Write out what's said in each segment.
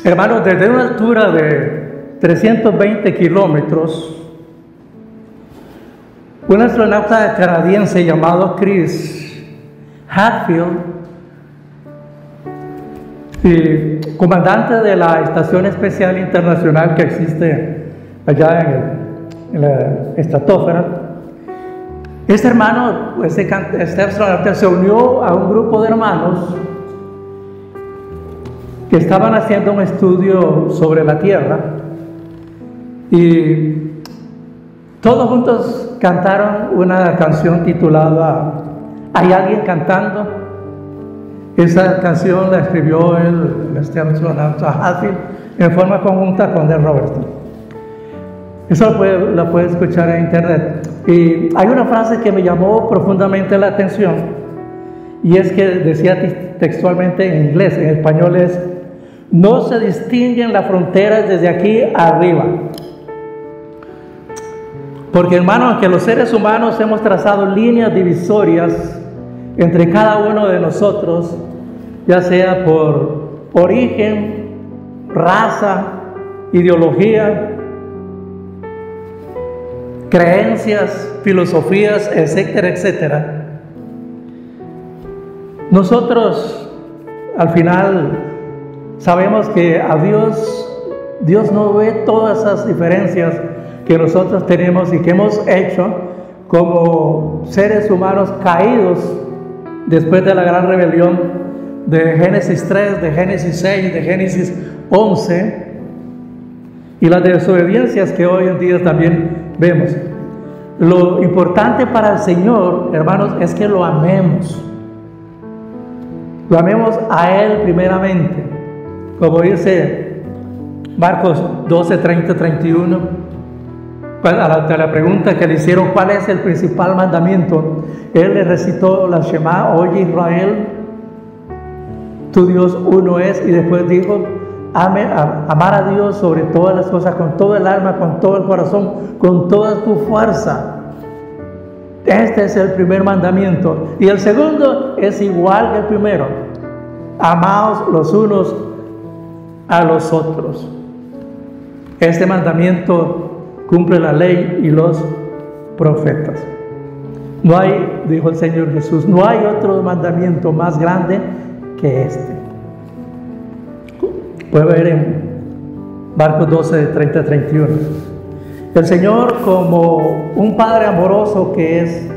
Hermanos, desde una altura de 320 kilómetros, un astronauta canadiense llamado Chris Hadfield, comandante de la Estación Espacial Internacional que existe allá en la estratosfera, este hermano, este astronauta se unió a un grupo de hermanos que estaban haciendo un estudio sobre la Tierra, y todos juntos cantaron una canción titulada ¿Hay alguien cantando? Esa canción la escribió el astronauta Hadfield en forma conjunta con Del Robertson. Eso la puede escuchar en internet. Y hay una frase que me llamó profundamente la atención, y es que decía textualmente en inglés, en español es: no se distinguen las fronteras desde aquí arriba. Porque, hermanos, aunque los seres humanos hemos trazado líneas divisorias entre cada uno de nosotros, ya sea por origen, raza, ideología, creencias, filosofías, etcétera, etcétera, nosotros al final sabemos que a Dios no ve todas esas diferencias que nosotros tenemos y que hemos hecho como seres humanos caídos después de la gran rebelión de Génesis 3, de Génesis 6, de Génesis 11, y las desobediencias que hoy en día también vemos. Lo importante para el Señor, hermanos, es que lo amemos. Lo amemos a Él primeramente, como dice Marcos 12, 30, 31. A la pregunta que le hicieron, ¿cuál es el principal mandamiento? Él le recitó la Shema: oye Israel, tu Dios uno es, y después dijo: amar a Dios sobre todas las cosas, con todo el alma, con todo el corazón, con toda tu fuerza. Este es el primer mandamiento. Y el segundo es igual que el primero: amaos los unos a los otros. Este mandamiento cumple la ley y los profetas. No hay, dijo el Señor Jesús, no hay otro mandamiento más grande que este. Puede ver en Marcos 12, 30, 31. El Señor, como un Padre amoroso que es,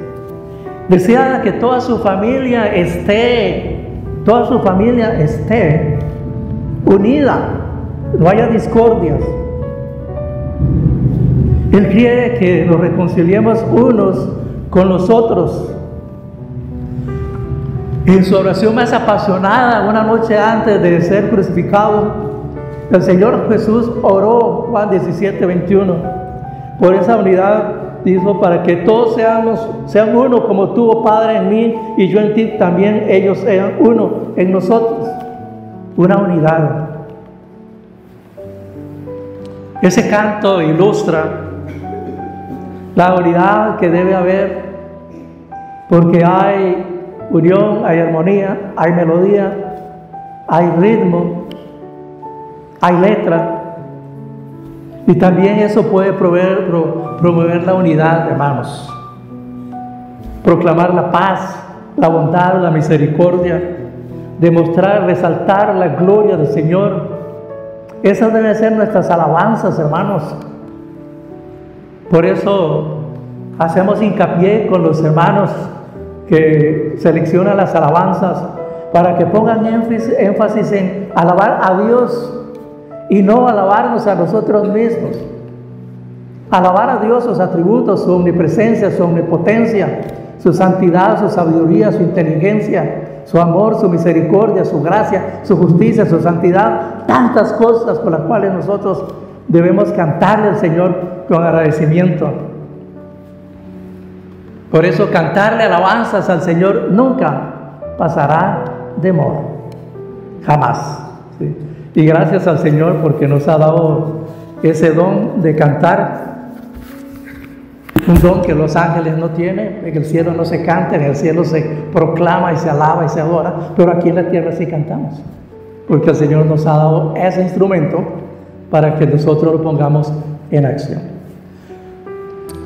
desea que toda su familia esté unida, no haya discordias. Él quiere que nos reconciliemos unos con los otros. En su oración más apasionada, una noche antes de ser crucificado, el Señor Jesús oró, Juan 17, 21, por esa unidad. Dijo: para que todos sean uno, como tú, oh Padre, en mí y yo en ti, también ellos sean uno en nosotros. Una unidad. Ese canto ilustra la unidad que debe haber, porque hay unión, hay armonía, hay melodía, hay ritmo, hay letra, y también eso puede promover la unidad, hermanos. Proclamar la paz, la bondad, la misericordia, demostrar, resaltar la gloria del Señor. Esas deben ser nuestras alabanzas, hermanos. Por eso hacemos hincapié con los hermanos que seleccionan las alabanzas, para que pongan énfasis en alabar a Dios y no alabarnos a nosotros mismos. Alabar a Dios, sus atributos, su omnipresencia, su omnipotencia, su santidad, su sabiduría, su inteligencia, su amor, su misericordia, su gracia, su justicia, su santidad, tantas cosas por las cuales nosotros debemos cantarle al Señor con agradecimiento. Por eso cantarle alabanzas al Señor nunca pasará de moda, jamás, ¿sí? Y gracias al Señor porque nos ha dado ese don de cantar, un don que los ángeles no tienen. En el cielo no se canta, en el cielo se proclama y se alaba y se adora, pero aquí en la tierra sí cantamos, porque el Señor nos ha dado ese instrumento para que nosotros lo pongamos en acción.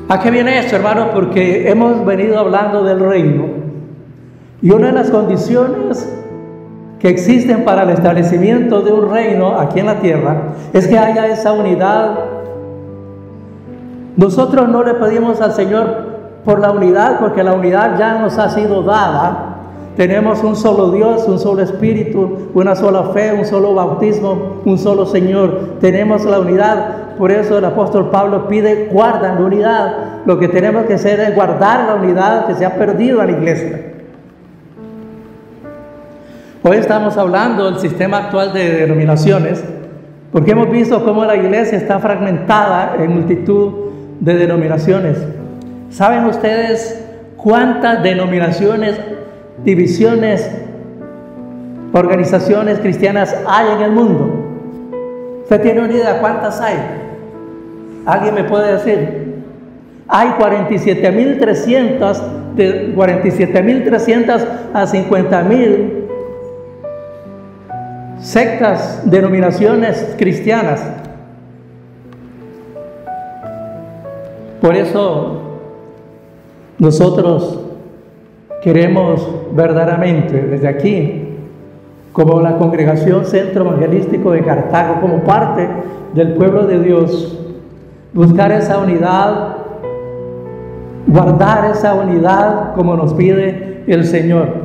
¿A qué viene esto, hermano? Porque hemos venido hablando del reino, y una de las condiciones que existen para el establecimiento de un reino aquí en la tierra es que haya esa unidad. Nosotros no le pedimos al Señor por la unidad, porque la unidad ya nos ha sido dada. Tenemos un solo Dios, un solo Espíritu, una sola fe, un solo bautismo, un solo Señor. Tenemos la unidad. Por eso el apóstol Pablo pide: guardan la unidad. Lo que tenemos que hacer es guardar la unidad que se ha perdido en la iglesia. Hoy estamos hablando del sistema actual de denominaciones, porque hemos visto cómo la iglesia está fragmentada en multitud de denominaciones. ¿Saben ustedes cuántas denominaciones, divisiones, organizaciones cristianas hay en el mundo? ¿Usted tiene una idea cuántas hay? ¿Alguien me puede decir? Hay 47.300, de 47.300 a 50.000 sectas, denominaciones cristianas. Por eso nosotros queremos verdaderamente desde aquí, como la Congregación Centro Evangelístico de Cartago, como parte del pueblo de Dios, buscar esa unidad, guardar esa unidad como nos pide el Señor.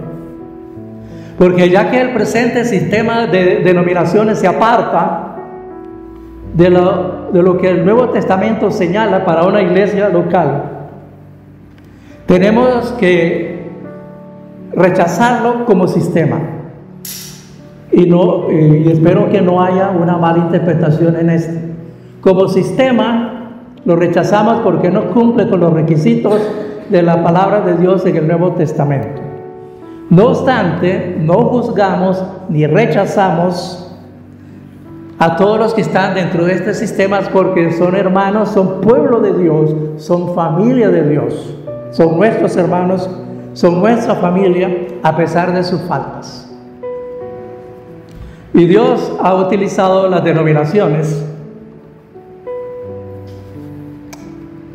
Porque ya que el presente sistema de denominaciones se aparta de lo que el Nuevo Testamento señala para una iglesia local, tenemos que rechazarlo como sistema. Y espero que no haya una mala interpretación en esto. Como sistema lo rechazamos porque no cumple con los requisitos de la palabra de Dios en el Nuevo Testamento. No obstante, no juzgamos ni rechazamos a todos los que están dentro de este sistema, porque son hermanos, son pueblo de Dios, son familia de Dios, son nuestros hermanos, son nuestra familia, a pesar de sus faltas. Y Dios ha utilizado las denominaciones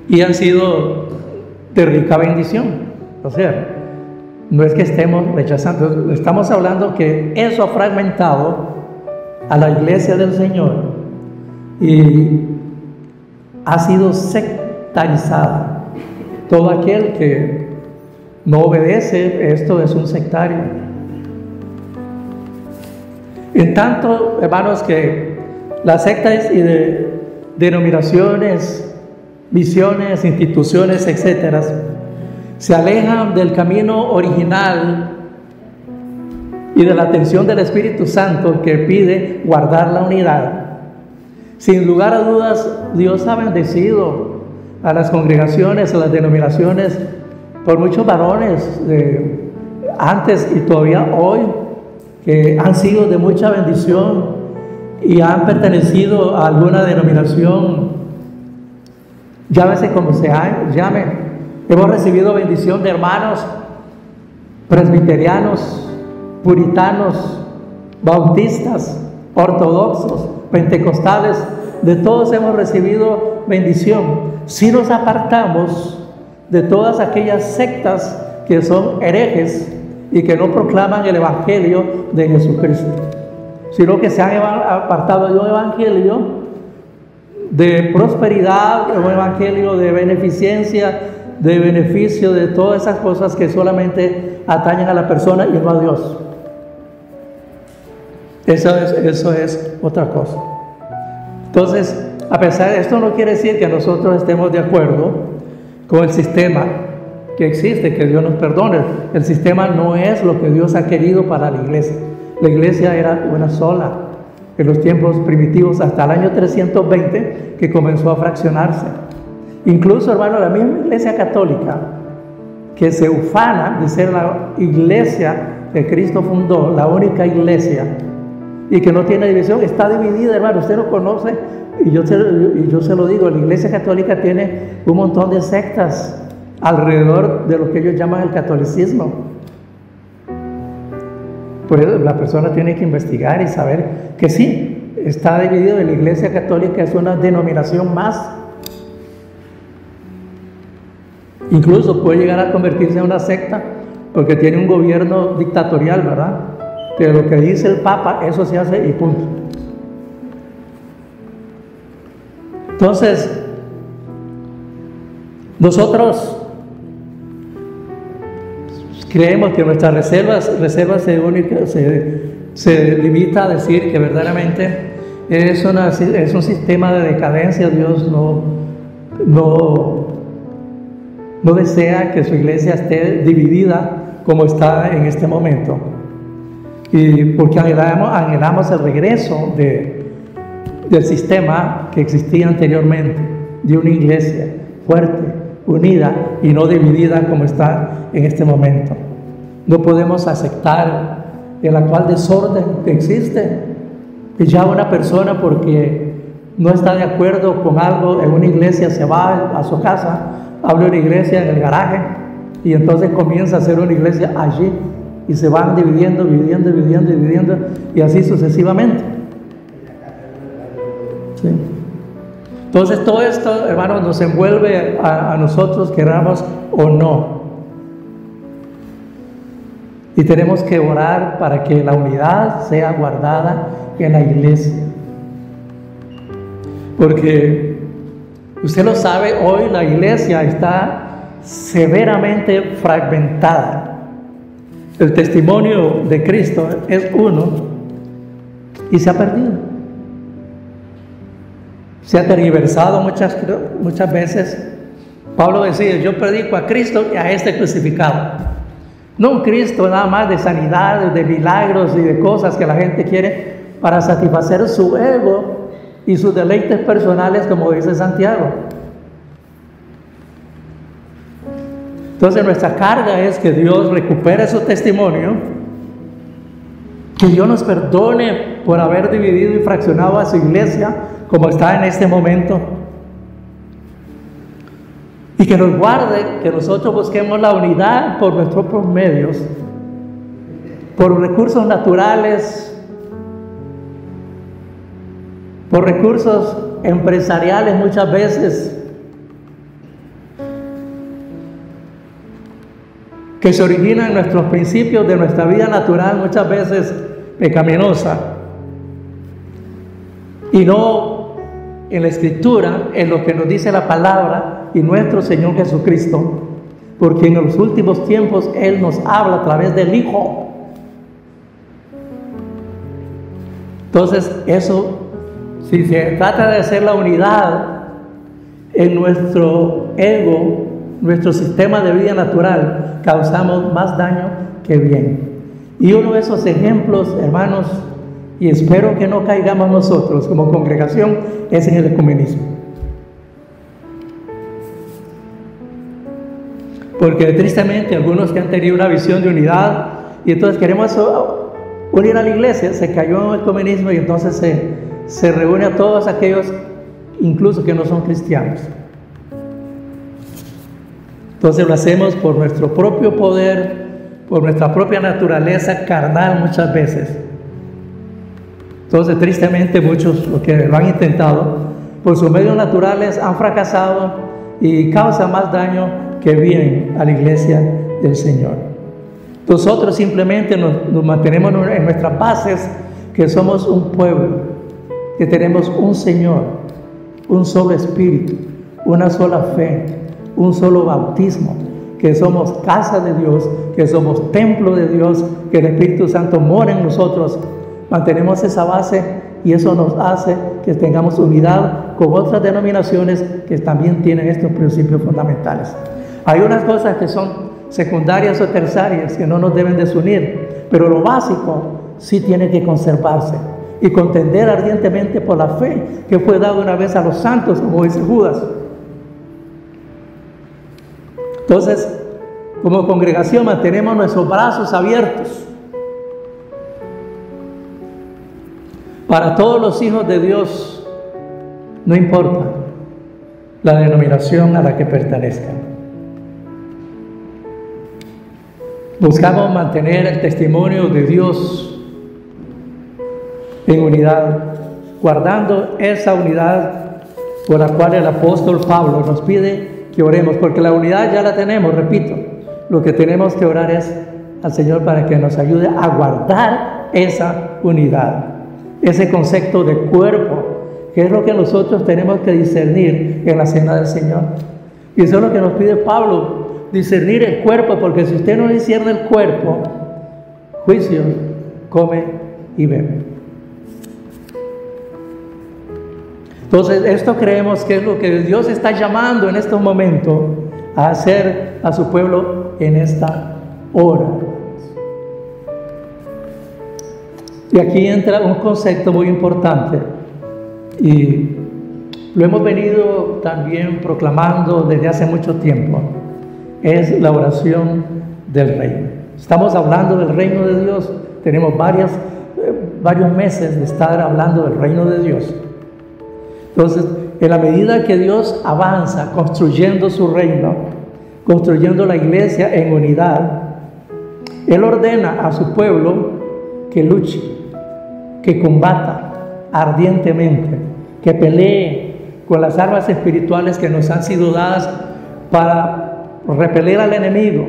y han sido de rica bendición. O sea, no es que estemos rechazando, estamos hablando que eso ha fragmentado a la iglesia del Señor y ha sido sectarizada. Todo aquel que no obedece esto es un sectario. En tanto, hermanos, que las sectas y denominaciones, visiones, instituciones, etcétera, se alejan del camino original y de la atención del Espíritu Santo, que pide guardar la unidad. Sin lugar a dudas, Dios ha bendecido a las congregaciones, a las denominaciones, por muchos varones antes y todavía hoy, que han sido de mucha bendición y han pertenecido a alguna denominación, llámese como se llame. Hemos recibido bendición de hermanos presbiterianos, puritanos, bautistas, ortodoxos, pentecostales. De todos hemos recibido bendición. Si nos apartamos de todas aquellas sectas que son herejes y que no proclaman el evangelio de Jesucristo, sino que se han apartado de un evangelio de prosperidad, de un evangelio de beneficencia, de beneficio, de todas esas cosas que solamente atañen a la persona y no a Dios. Eso es otra cosa. Entonces, a pesar de esto, no quiere decir que nosotros estemos de acuerdo con el sistema que existe, que Dios nos perdone. El sistema no es lo que Dios ha querido para la iglesia. La iglesia era una sola en los tiempos primitivos, hasta el año 320, que comenzó a fraccionarse. Incluso, hermano, la misma iglesia católica, que se ufana de ser la iglesia que Cristo fundó, la única iglesia, y que no tiene división, está dividida, hermano. Usted lo conoce, y yo se lo digo, la iglesia católica tiene un montón de sectas alrededor de lo que ellos llaman el catolicismo. Pues la persona tiene que investigar y saber que sí, está dividido. La Iglesia Católica es una denominación más. Incluso puede llegar a convertirse en una secta porque tiene un gobierno dictatorial, ¿verdad? Que lo que dice el Papa, eso se hace y punto. Entonces, nosotros creemos que nuestras reservas se limita a decir que verdaderamente es un sistema de decadencia. Dios no desea que su iglesia esté dividida como está en este momento. Y porque anhelamos el regreso del sistema que existía anteriormente, de una iglesia fuerte, unida y no dividida como está en este momento. No podemos aceptar el actual desorden que existe, que ya una persona, porque no está de acuerdo con algo en una iglesia, se va a su casa, abre una iglesia en el garaje y entonces comienza a hacer una iglesia allí y se van dividiendo y así sucesivamente. Sí. Entonces todo esto, hermanos, nos envuelve a nosotros, queramos o no. Y tenemos que orar para que la unidad sea guardada en la iglesia. Porque usted lo sabe, hoy la iglesia está severamente fragmentada. El testimonio de Cristo es uno y se ha perdido. Se ha tergiversado muchas veces. Pablo decía, yo predico a Cristo y a este crucificado. No un Cristo nada más de sanidades, de milagros y de cosas que la gente quiere para satisfacer su ego y sus deleites personales, como dice Santiago. Entonces nuestra carga es que Dios recupere su testimonio, que Dios nos perdone por haber dividido y fraccionado a su iglesia como está en este momento, y que nos guarde, que nosotros busquemos la unidad por nuestros propios medios, por recursos naturales, por recursos empresariales muchas veces, que se originan en nuestros principios de nuestra vida natural, muchas veces pecaminosa, y no en la Escritura, en lo que nos dice la palabra y nuestro Señor Jesucristo, porque en los últimos tiempos Él nos habla a través del Hijo. Entonces, eso, si se trata de hacer la unidad en nuestro ego, nuestro sistema de vida natural, causamos más daño que bien. Y uno de esos ejemplos, hermanos, y espero que no caigamos nosotros como congregación, es en el ecumenismo. Porque tristemente algunos que han tenido una visión de unidad y entonces queremos unir a la iglesia, se cayó en el ecumenismo y entonces se reúne a todos aquellos incluso que no son cristianos. Entonces lo hacemos por nuestro propio poder, por nuestra propia naturaleza carnal muchas veces. Entonces tristemente muchos, los que lo han intentado, por sus medios naturales han fracasado y causan más daño que bien a la iglesia del Señor. Nosotros simplemente nos mantenemos en nuestras bases, que somos un pueblo, que tenemos un Señor, un solo Espíritu, una sola fe, un solo bautismo, que somos casa de Dios, que somos templo de Dios, que el Espíritu Santo mora en nosotros. Mantenemos esa base y eso nos hace que tengamos unidad con otras denominaciones que también tienen estos principios fundamentales. Hay unas cosas que son secundarias o terciarias que no nos deben desunir, pero lo básico sí tiene que conservarse y contender ardientemente por la fe que fue dada una vez a los santos, como dice Judas. Entonces, como congregación mantenemos nuestros brazos abiertos para todos los hijos de Dios, no importa la denominación a la que pertenezcan. Buscamos mantener el testimonio de Dios en unidad, guardando esa unidad por la cual el apóstol Pablo nos pide que oremos, porque la unidad ya la tenemos, repito. Lo que tenemos que orar es al Señor para que nos ayude a guardar esa unidad, ese concepto de cuerpo, que es lo que nosotros tenemos que discernir en la cena del Señor. Y eso es lo que nos pide Pablo, discernir el cuerpo, porque si usted no discierne el cuerpo, juicio, come y bebe. Entonces, esto creemos que es lo que Dios está llamando en estos momentos a hacer a su pueblo en esta hora. Y aquí entra un concepto muy importante, y lo hemos venido también proclamando desde hace mucho tiempo. Es la oración del reino. Estamos hablando del reino de Dios. Tenemos varios meses de estar hablando del reino de Dios. Entonces, en la medida que Dios avanza construyendo su reino, construyendo la iglesia en unidad, Él ordena a su pueblo que luche, que combata ardientemente, que pelee con las armas espirituales que nos han sido dadas para repeler al enemigo,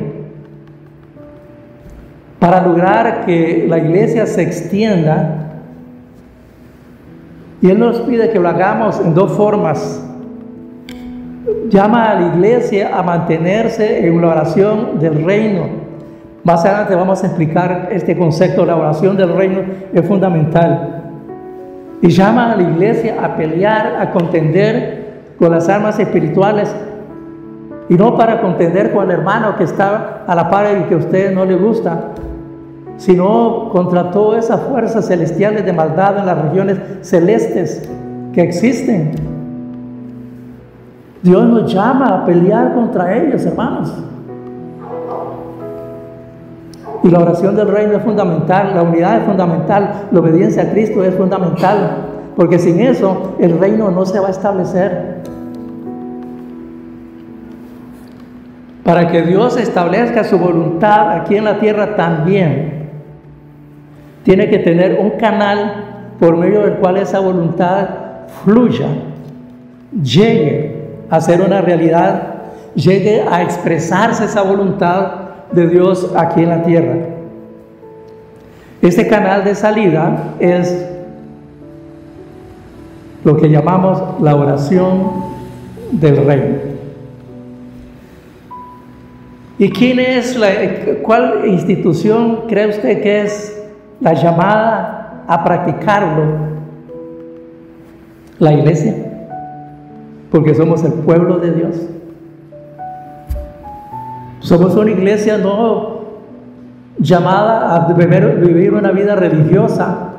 para lograr que la iglesia se extienda. Y Él nos pide que lo hagamos en dos formas. Llama a la iglesia a mantenerse en la oración del reino. Más adelante vamos a explicar este concepto. La oración del reino es fundamental. Y llama a la iglesia a pelear, a contender con las armas espirituales. Y no para contender con el hermano que está a la par y que a usted no le gusta, sino contra todas esas fuerzas celestiales de maldad en las regiones celestes que existen. Dios nos llama a pelear contra ellos, hermanos. Y la oración del reino es fundamental, la unidad es fundamental, la obediencia a Cristo es fundamental, porque sin eso el reino no se va a establecer. Para que Dios establezca su voluntad aquí en la tierra también, tiene que tener un canal por medio del cual esa voluntad fluya, llegue a ser una realidad, llegue a expresarse esa voluntad de Dios aquí en la tierra. Este canal de salida es lo que llamamos la oración del reino. ¿Y cuál institución cree usted que es la llamada a practicarlo? La iglesia, porque somos el pueblo de Dios. Somos una iglesia no llamada a vivir una vida religiosa,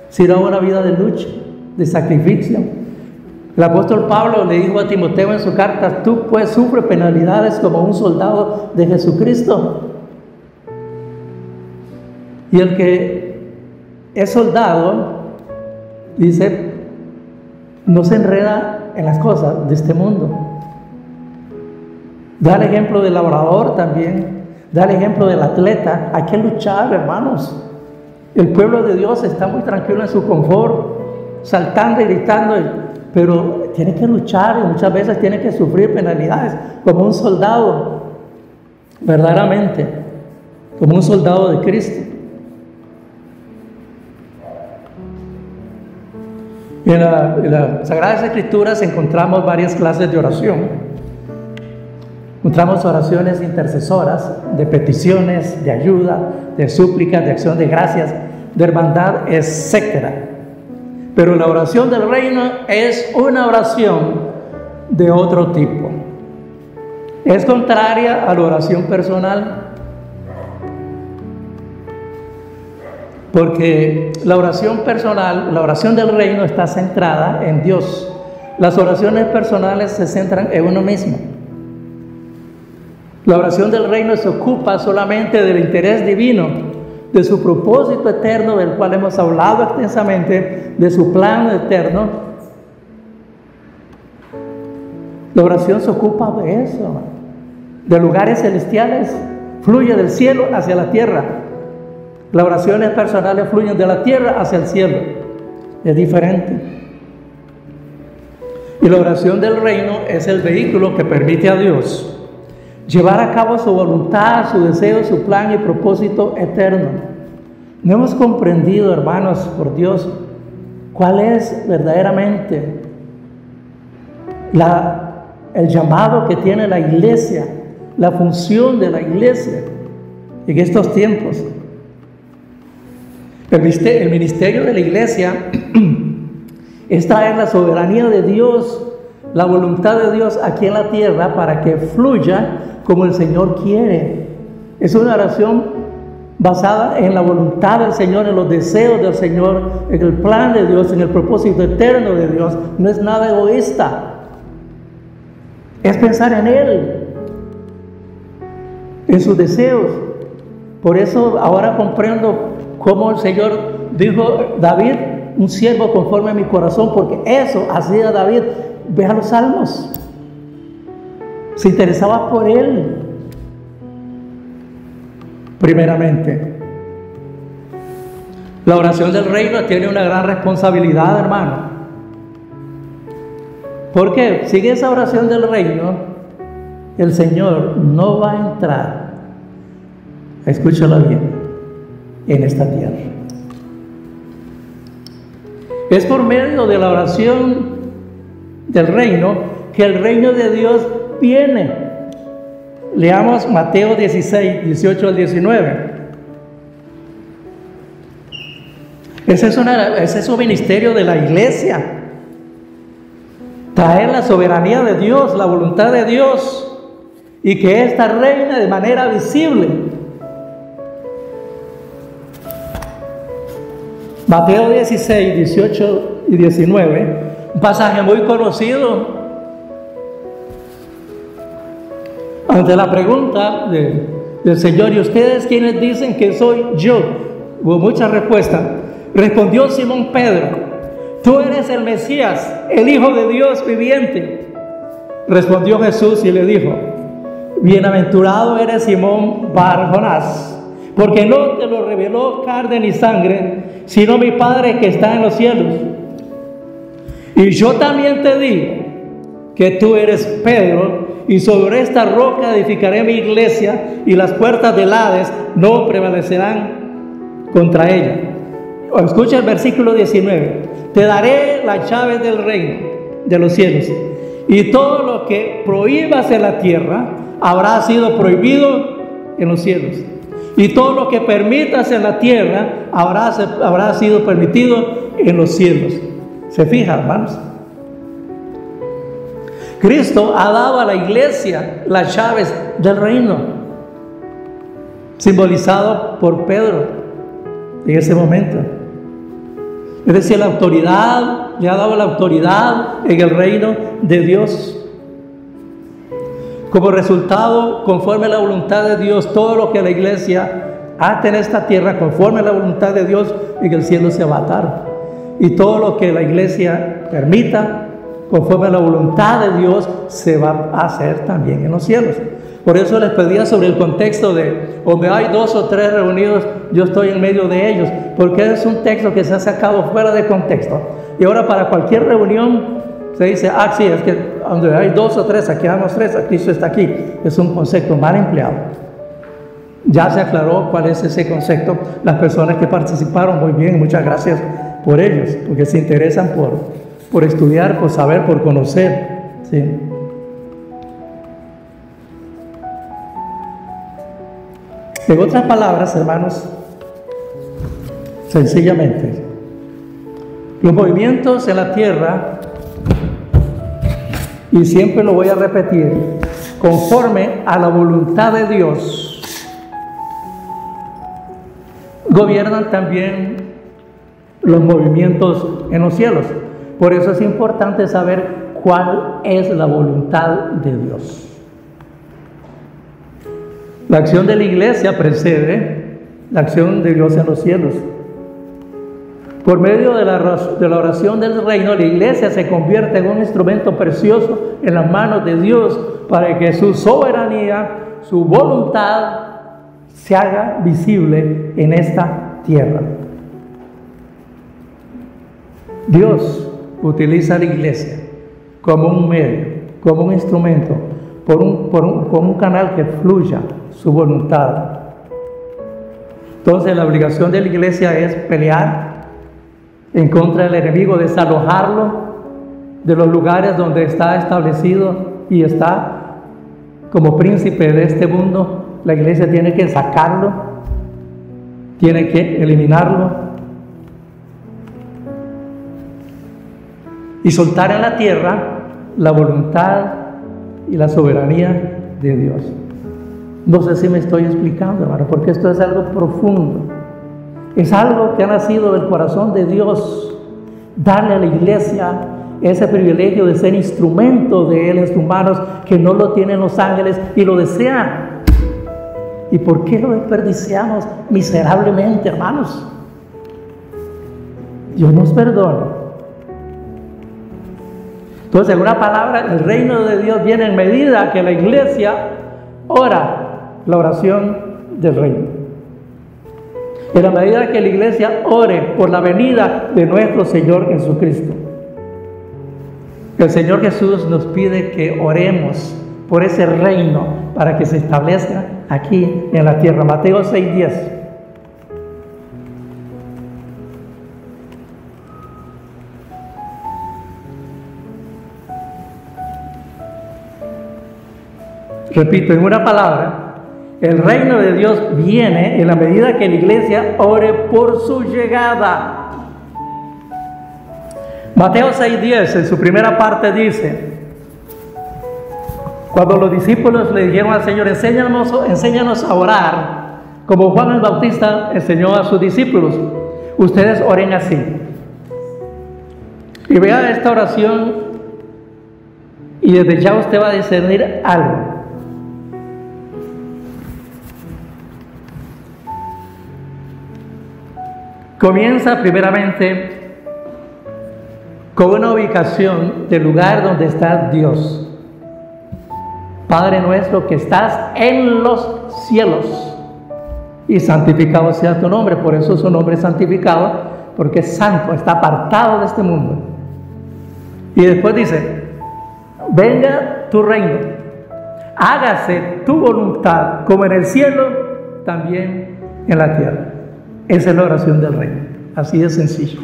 sino una vida de lucha, de sacrificio. El apóstol Pablo le dijo a Timoteo en su carta: tú pues sufres penalidades como un soldado de Jesucristo. Y el que es soldado, dice, no se enreda en las cosas de este mundo. Da el ejemplo del labrador también, da el ejemplo del atleta. Hay que luchar, hermanos. El pueblo de Dios está muy tranquilo en su confort, saltando y gritando, pero tiene que luchar y muchas veces tiene que sufrir penalidades como un soldado, verdaderamente, como un soldado de Cristo. Y en las Sagradas Escrituras encontramos varias clases de oración. Encontramos oraciones intercesoras, de peticiones, de ayuda, de súplicas, de acción de gracias, de hermandad, etc. Pero la oración del reino es una oración de otro tipo. Es contraria a la oración personal. Porque la oración personal, la oración del reino está centrada en Dios. Las oraciones personales se centran en uno mismo. La oración del reino se ocupa solamente del interés divino, de su propósito eterno, del cual hemos hablado extensamente, de su plan eterno. La oración se ocupa de eso. de lugares celestiales, fluye del cielo hacia la tierra. Las oraciones personales fluyen de la tierra hacia el cielo. Es diferente. Y la oración del reino es el vehículo que permite a Dios llevar a cabo su voluntad, su deseo, su plan y propósito eterno. No hemos comprendido, hermanos, por Dios, cuál es verdaderamente el llamado que tiene la iglesia, la función de la iglesia en estos tiempos. El ministerio de la iglesia está en la soberanía de Dios, la voluntad de Dios aquí en la tierra para que fluya como el Señor quiere. Es una oración basada en la voluntad del Señor, en los deseos del Señor, en el plan de Dios, en el propósito eterno de Dios. No es nada egoísta. Es pensar en Él, en sus deseos. Por eso ahora comprendo cómo el Señor dijo: David, un siervo conforme a mi corazón, porque eso hacía David. Ve a los salmos, se interesaba por él primeramente. La oración del reino tiene una gran responsabilidad, hermano, porque sin esa oración del reino el Señor no va a entrar, escúchalo bien, en esta tierra. Es por medio de la oración del reino que el reino de Dios viene. Leamos Mateo 16, 18 al 19. Ese es un ministerio de la iglesia. Traer la soberanía de Dios, la voluntad de Dios, y que ésta reine de manera visible. Mateo 16, 18 y 19. Un pasaje muy conocido. Ante la pregunta del Señor: ¿y ustedes quiénes dicen que soy yo? Hubo muchas respuestas. Respondió Simón Pedro: tú eres el Mesías, el Hijo de Dios viviente. Respondió Jesús y le dijo: bienaventurado eres Simón Bar Jonás, porque no te lo reveló carne ni sangre, sino mi Padre que está en los cielos. Y yo también te digo que tú eres Pedro, y sobre esta roca edificaré mi iglesia, y las puertas del Hades no prevalecerán contra ella. Escucha el versículo 19. Te daré las llaves del reino de los cielos, y todo lo que prohíbas en la tierra habrá sido prohibido en los cielos, y todo lo que permitas en la tierra habrá sido permitido en los cielos. ¿Se fijan, hermanos? Cristo ha dado a la iglesia las llaves del reino, simbolizado por Pedro en ese momento. Es decir, la autoridad, le ha dado la autoridad en el reino de Dios. Como resultado, conforme a la voluntad de Dios, todo lo que la iglesia hace en esta tierra, conforme a la voluntad de Dios, en el cielo se va a atar. Y todo lo que la iglesia permita, conforme a la voluntad de Dios, se va a hacer también en los cielos. Por eso les pedía sobre el contexto de donde hay 2 o 3 reunidos, yo estoy en medio de ellos, porque es un texto que se ha sacado fuera de contexto. Y ahora para cualquier reunión se dice: sí, es que donde hay 2 o 3, aquí vamos 3, Cristo está aquí. Es un concepto mal empleado. Ya se aclaró cuál es ese concepto. Las personas que participaron, muy bien, muchas gracias por ellos, porque se interesan por estudiar, por saber, por conocer, ¿sí? En otras palabras, hermanos, sencillamente, los movimientos en la tierra, y siempre lo voy a repetir, conforme a la voluntad de Dios, gobiernan también los movimientos en los cielos. Por eso es importante saber cuál es la voluntad de Dios. La acción de la iglesia precede la acción de Dios en los cielos. Por medio de la oración del reino, la iglesia se convierte en un instrumento precioso en las manos de Dios para que su soberanía, su voluntad se haga visible en esta tierra. Dios utiliza a la iglesia como un medio, como un instrumento, como un canal que fluya su voluntad. Entonces la obligación de la iglesia es pelear en contra del enemigo, desalojarlo de los lugares donde está establecido y está como príncipe de este mundo. La iglesia tiene que sacarlo, tiene que eliminarlo y soltar en la tierra la voluntad y la soberanía de Dios. No sé si me estoy explicando, hermano, porque esto es algo profundo. Es algo que ha nacido del corazón de Dios. Darle a la iglesia ese privilegio de ser instrumento de Él en sus manos, que no lo tienen los ángeles y lo desean. ¿Y por qué lo desperdiciamos miserablemente, hermanos? Dios nos perdona. Entonces, en una palabra, el reino de Dios viene en medida que la iglesia ora la oración del reino. En la medida que la iglesia ore por la venida de nuestro Señor Jesucristo. El Señor Jesús nos pide que oremos por ese reino para que se establezca aquí en la tierra. Mateo 6:10. Repito, en una palabra, el reino de Dios viene en la medida que la iglesia ore por su llegada. Mateo 6:10, en su primera parte dice: cuando los discípulos le dijeron al Señor, enséñanos a orar, como Juan el Bautista enseñó a sus discípulos, ustedes oren así. Y vea esta oración y desde ya usted va a discernir algo. Comienza primeramente con una ubicación del lugar donde está Dios. Padre nuestro que estás en los cielos, y santificado sea tu nombre. Por eso su nombre es santificado, porque es santo, está apartado de este mundo. Y después dice: venga tu reino, hágase tu voluntad, como en el cielo, también en la tierra. Esa es la oración del reino, así de sencillo.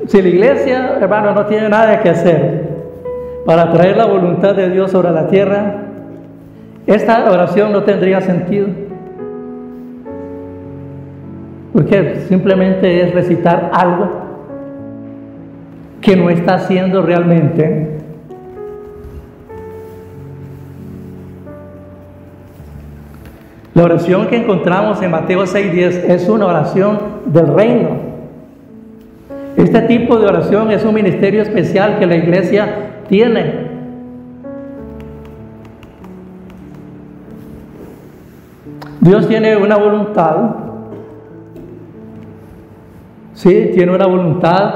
Si la iglesia, hermano, no tiene nada que hacer para traer la voluntad de Dios sobre la tierra, esta oración no tendría sentido. Porque simplemente es recitar algo que no está haciendo realmente. La oración que encontramos en Mateo 6:10 es una oración del reino. Este tipo de oración es un ministerio especial que la iglesia tiene. Dios tiene una voluntad. Sí, tiene una voluntad.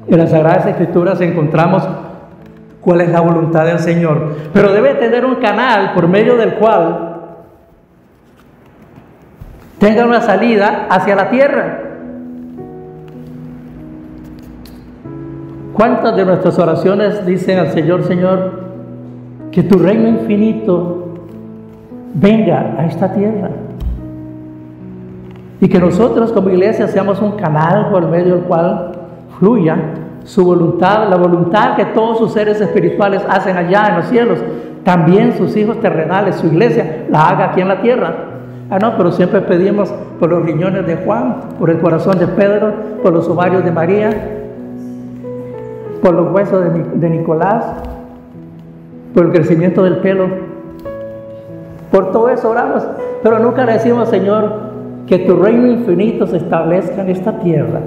En las Sagradas Escrituras encontramos cuál es la voluntad del Señor. Pero debe tener un canal por medio del cual tenga una salida hacia la tierra. ¿Cuántas de nuestras oraciones dicen al Señor: Señor, que tu reino infinito venga a esta tierra? Y que nosotros como iglesia seamos un canal por medio del cual fluya su voluntad, la voluntad que todos sus seres espirituales hacen allá en los cielos. También sus hijos terrenales, su iglesia, la haga aquí en la tierra. No, pero siempre pedimos por los riñones de Juan, por el corazón de Pedro, por los ovarios de María, por los huesos de Nicolás, por el crecimiento del pelo. Por todo eso oramos, pero nunca le decimos: Señor, que tu reino infinito se establezca en esta tierra.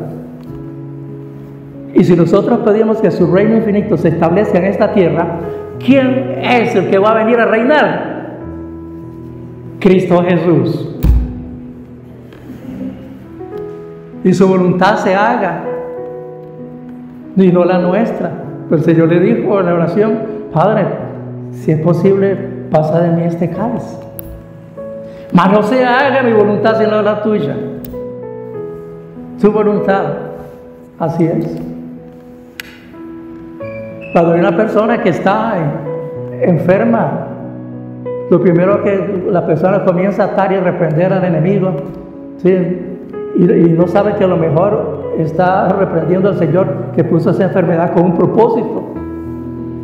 Y si nosotros pedimos que su reino infinito se establezca en esta tierra, ¿quién es el que va a venir a reinar? Cristo Jesús. Y su voluntad se haga, y no la nuestra. Pues el Señor le dijo en la oración: Padre, si es posible, pasa de mí este cáliz, mas no se haga mi voluntad sino la tuya. Su voluntad, así es. Cuando hay una persona que está enferma, lo primero que la persona comienza a atar y reprender al enemigo, ¿sí? Y no sabe que a lo mejor está reprendiendo al Señor que puso esa enfermedad con un propósito.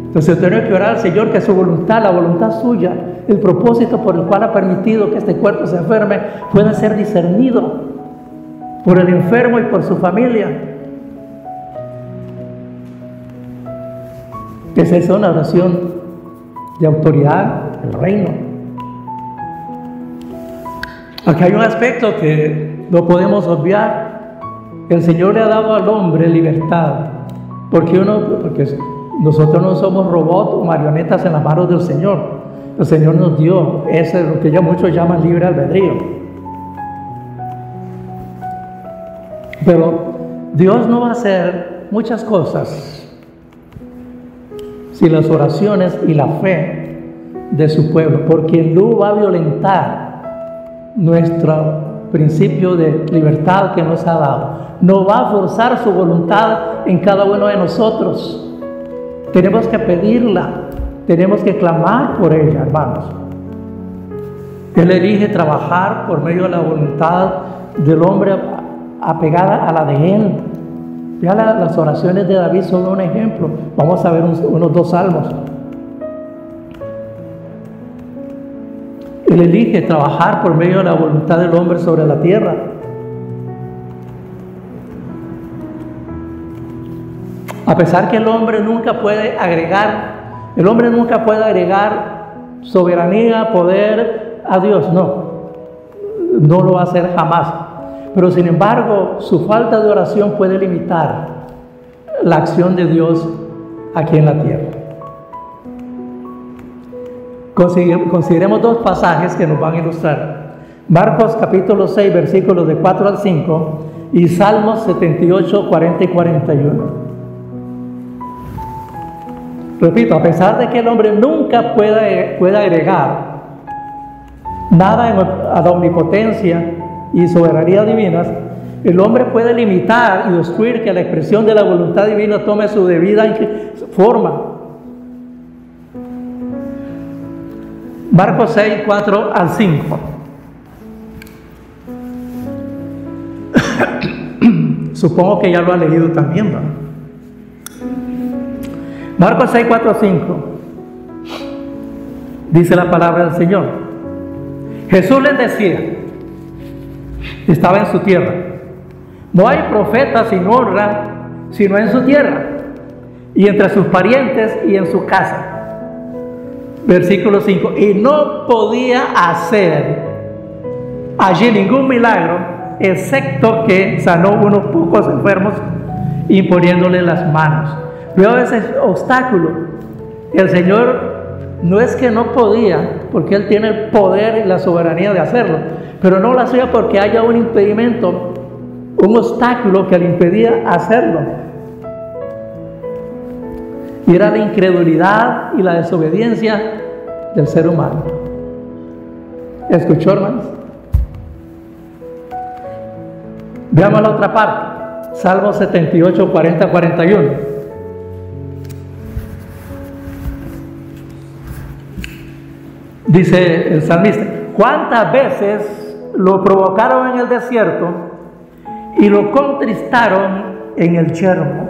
Entonces tiene que orar al Señor que su voluntad, la voluntad suya, el propósito por el cual ha permitido que este cuerpo se enferme, pueda ser discernido por el enfermo y por su familia. Esa es una oración de autoridad del reino. Aquí hay un aspecto que no podemos obviar. El Señor le ha dado al hombre libertad, porque nosotros no somos robots o marionetas en las manos del Señor. El Señor nos dio ese, lo que ya muchos llaman libre albedrío. Pero Dios no va a hacer muchas cosas sin las oraciones y la fe de su pueblo, porque no va a violentar nuestro principio de libertad que nos ha dado. No va a forzar su voluntad en cada uno de nosotros. Tenemos que pedirla, tenemos que clamar por ella, hermanos. Él elige trabajar por medio de la voluntad del hombre apegada a la de él. Ya las oraciones de David son un ejemplo. Vamos a ver unos 2 salmos. Él elige trabajar por medio de la voluntad del hombre sobre la tierra. A pesar que el hombre nunca puede agregar soberanía, poder a Dios, no lo va a hacer jamás. Pero sin embargo, su falta de oración puede limitar la acción de Dios aquí en la tierra. Consideremos 2 pasajes que nos van a ilustrar. Marcos capítulo 6, versículos de 4 al 5 y Salmos 78, 40 y 41. Repito, a pesar de que el hombre nunca pueda agregar nada a la omnipotencia y soberanía divinas, el hombre puede limitar y obstruir que la expresión de la voluntad divina tome su debida forma. Marcos 6, 4 al 5. Supongo que ya lo ha leído también, ¿no? Marcos 6, 4 al 5. Dice la palabra del Señor. Jesús les decía, estaba en su tierra: no hay profeta sin honra sino en su tierra y entre sus parientes y en su casa. Versículo 5. Y no podía hacer allí ningún milagro excepto que sanó unos pocos enfermos imponiéndole las manos. Veo ese obstáculo. El Señor no es que no podía, porque Él tiene el poder y la soberanía de hacerlo, pero no lo hacía porque haya un impedimento, un obstáculo que le impedía hacerlo. Y era la incredulidad y la desobediencia del ser humano. ¿Escuchó, hermanos? Veamos la otra parte. Salmo 78, 40, 41. Dice el salmista: ¿cuántas veces lo provocaron en el desierto y lo contristaron en el yermo?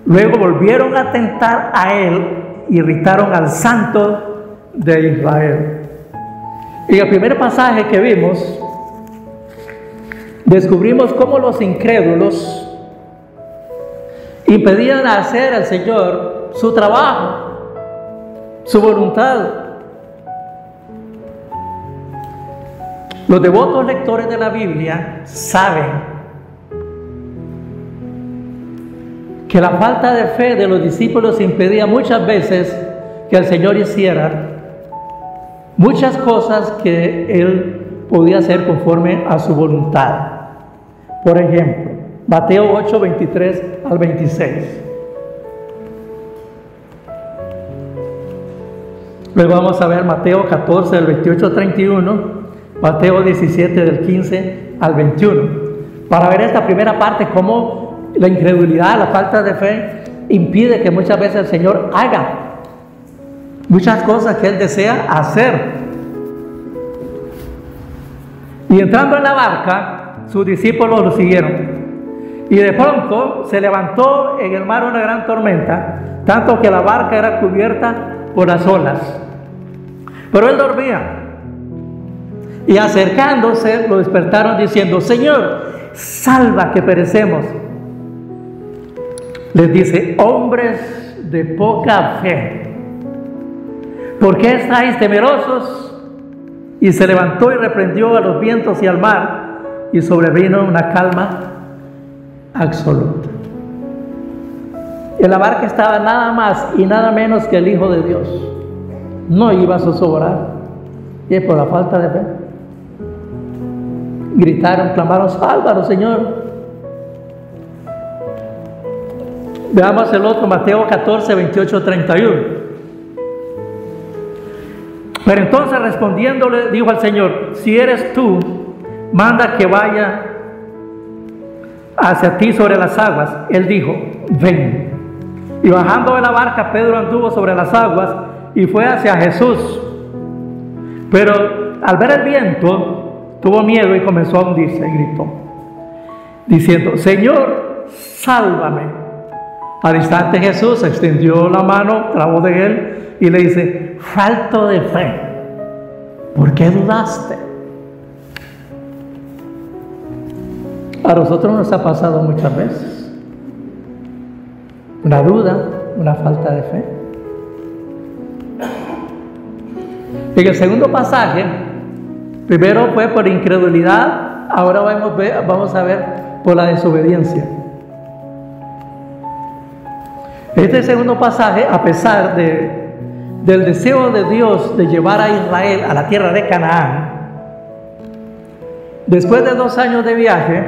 Luego volvieron a tentar a él, irritaron al Santo de Israel. En el primer pasaje que vimos, descubrimos cómo los incrédulos impedían hacer al Señor su trabajo, su voluntad. Los devotos lectores de la Biblia saben que la falta de fe de los discípulos impedía muchas veces que el Señor hiciera muchas cosas que él podía hacer conforme a su voluntad. Por ejemplo, Mateo 8, 23 al 26. Luego vamos a ver Mateo 14, del 28 al 31, Mateo 17, del 15 al 21. Para ver esta primera parte, cómo la incredulidad, la falta de fe, impide que muchas veces el Señor haga muchas cosas que Él desea hacer. Y entrando en la barca, sus discípulos lo siguieron. Y de pronto se levantó en el mar una gran tormenta, tanto que la barca era cubierta por las olas. Pero él dormía. Y acercándose lo despertaron diciendo: Señor, salva que perecemos. Les dice: hombres de poca fe, ¿por qué estáis temerosos? Y se levantó y reprendió a los vientos y al mar, y sobrevino una calma absoluta. En la barca estaba nada más y nada menos que el Hijo de Dios. No iba a zozobrar, y es por la falta de fe. Gritaron, clamaron: sálvanos, Señor. Veamos el otro, Mateo 14, 28, 31. Pero entonces respondiéndole dijo al Señor: si eres tú, manda que vaya hacia ti sobre las aguas. Él dijo: ven. Y bajando de la barca, Pedro anduvo sobre las aguas y fue hacia Jesús. Pero al ver el viento, tuvo miedo y comenzó a hundirse y gritó, diciendo: Señor, sálvame. Al instante Jesús extendió la mano, trabó de él y le dice: falto de fe, ¿por qué dudaste? A nosotros nos ha pasado muchas veces una duda, una falta de fe. En el segundo pasaje, primero fue por incredulidad, ahora vamos a ver por la desobediencia. Este segundo pasaje, a pesar del deseo de Dios de llevar a Israel a la tierra de Canaán, después de 2 años de viaje,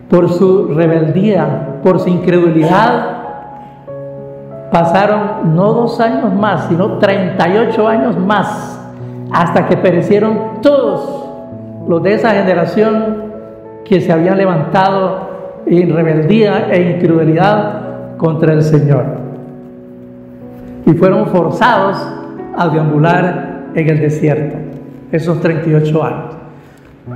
por su rebeldía, por su incredulidad, pasaron no 2 años más, sino 38 años más, hasta que perecieron todos los de esa generación que se habían levantado en rebeldía e incredulidad contra el Señor. Y fueron forzados a deambular en el desierto, esos 38 años.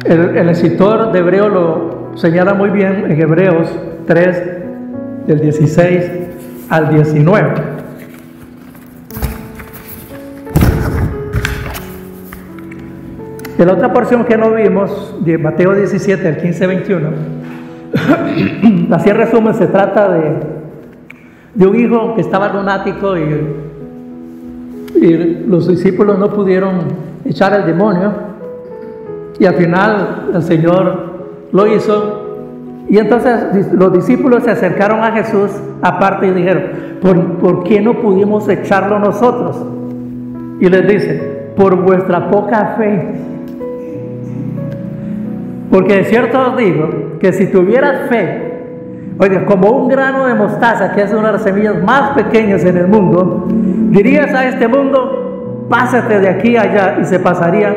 El escritor de Hebreos lo señala muy bien en Hebreos 3, del 16 al 19. En la otra porción que no vimos, de Mateo 17, del 15 al 21, así en resumen, se trata de un hijo que estaba lunático y los discípulos no pudieron echar al demonio, y al final el Señor lo hizo. Y entonces los discípulos se acercaron a Jesús aparte y dijeron: ¿por qué no pudimos echarlo nosotros? Y les dice: por vuestra poca fe. Porque de cierto os digo que si tuvieras fe, oiga, como un grano de mostaza, que es una de las semillas más pequeñas en el mundo, dirías a este mundo: pásate de aquí a allá, y se pasaría,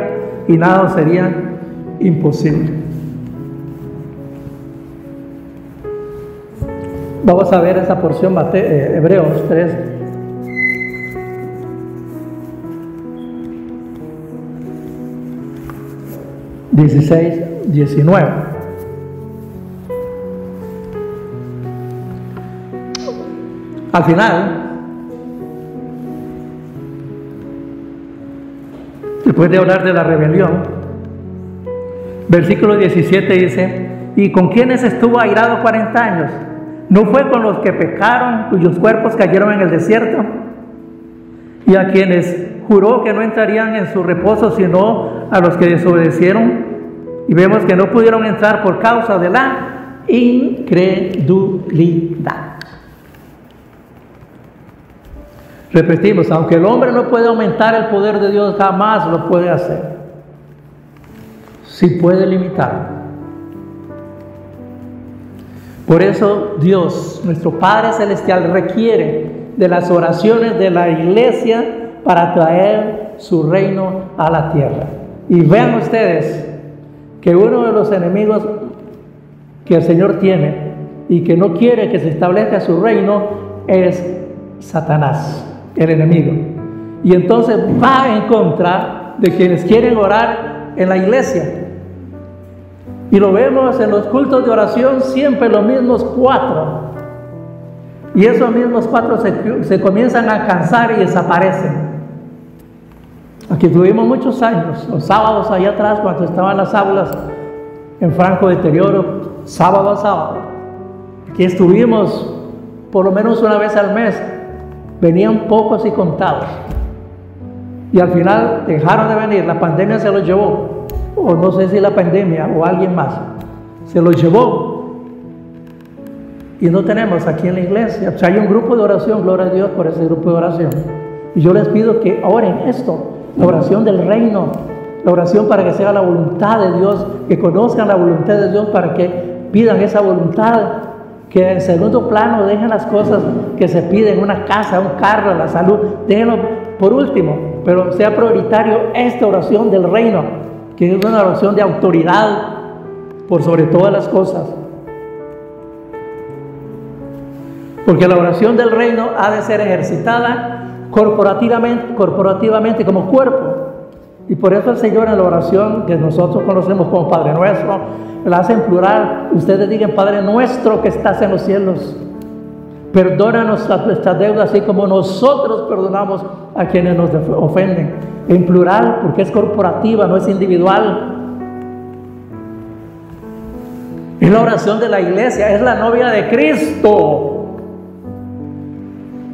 y nada sería imposible. Vamos a ver esa porción, Hebreos 3. ...16, 19. Al final, después de hablar de la rebelión, versículo 17 dice: ¿y con quiénes estuvo airado 40 años? ¿No fue con los que pecaron, cuyos cuerpos cayeron en el desierto? Y a quienes juró que no entrarían en su reposo, sino a los que desobedecieron. Y vemos que no pudieron entrar por causa de la incredulidad. Repetimos, aunque el hombre no puede aumentar el poder de Dios, jamás lo puede hacer. Sí puede limitar. Por eso Dios, nuestro Padre Celestial, requiere de las oraciones de la iglesia para traer su reino a la tierra. Y vean ustedes que uno de los enemigos que el Señor tiene y que no quiere que se establezca su reino es Satanás, el enemigo. Y entonces va en contra de quienes quieren orar en la iglesia. Y lo vemos en los cultos de oración, siempre los mismos 4. Y esos mismos 4 se comienzan a cansar y desaparecen. Aquí tuvimos muchos años, los sábados allá atrás, cuando estaban las aulas en Franco Deterioro, sábado a sábado. Aquí estuvimos por lo menos una vez al mes. Venían pocos y contados. Y al final dejaron de venir, la pandemia se los llevó. O no sé si la pandemia o alguien más se los llevó. Y no tenemos aquí en la iglesia. O sea, hay un grupo de oración, gloria a Dios por ese grupo de oración. Y yo les pido que oren esto, la oración del reino, la oración para que sea la voluntad de Dios, que conozcan la voluntad de Dios para que pidan esa voluntad, que en segundo plano dejen las cosas que se piden, una casa, un carro, la salud, déjenlo por último, pero sea prioritario esta oración del reino, que es una oración de autoridad por sobre todas las cosas. Porque la oración del reino ha de ser ejercitada corporativamente como cuerpo. Y por eso el Señor en la oración que nosotros conocemos como Padre Nuestro, la hace en plural. Ustedes digan: Padre nuestro que estás en los cielos, perdónanos nuestras deudas así como nosotros perdonamos a quienes nos ofenden. En plural, porque es corporativa, no es individual. Es la oración de la iglesia, es la novia de Cristo,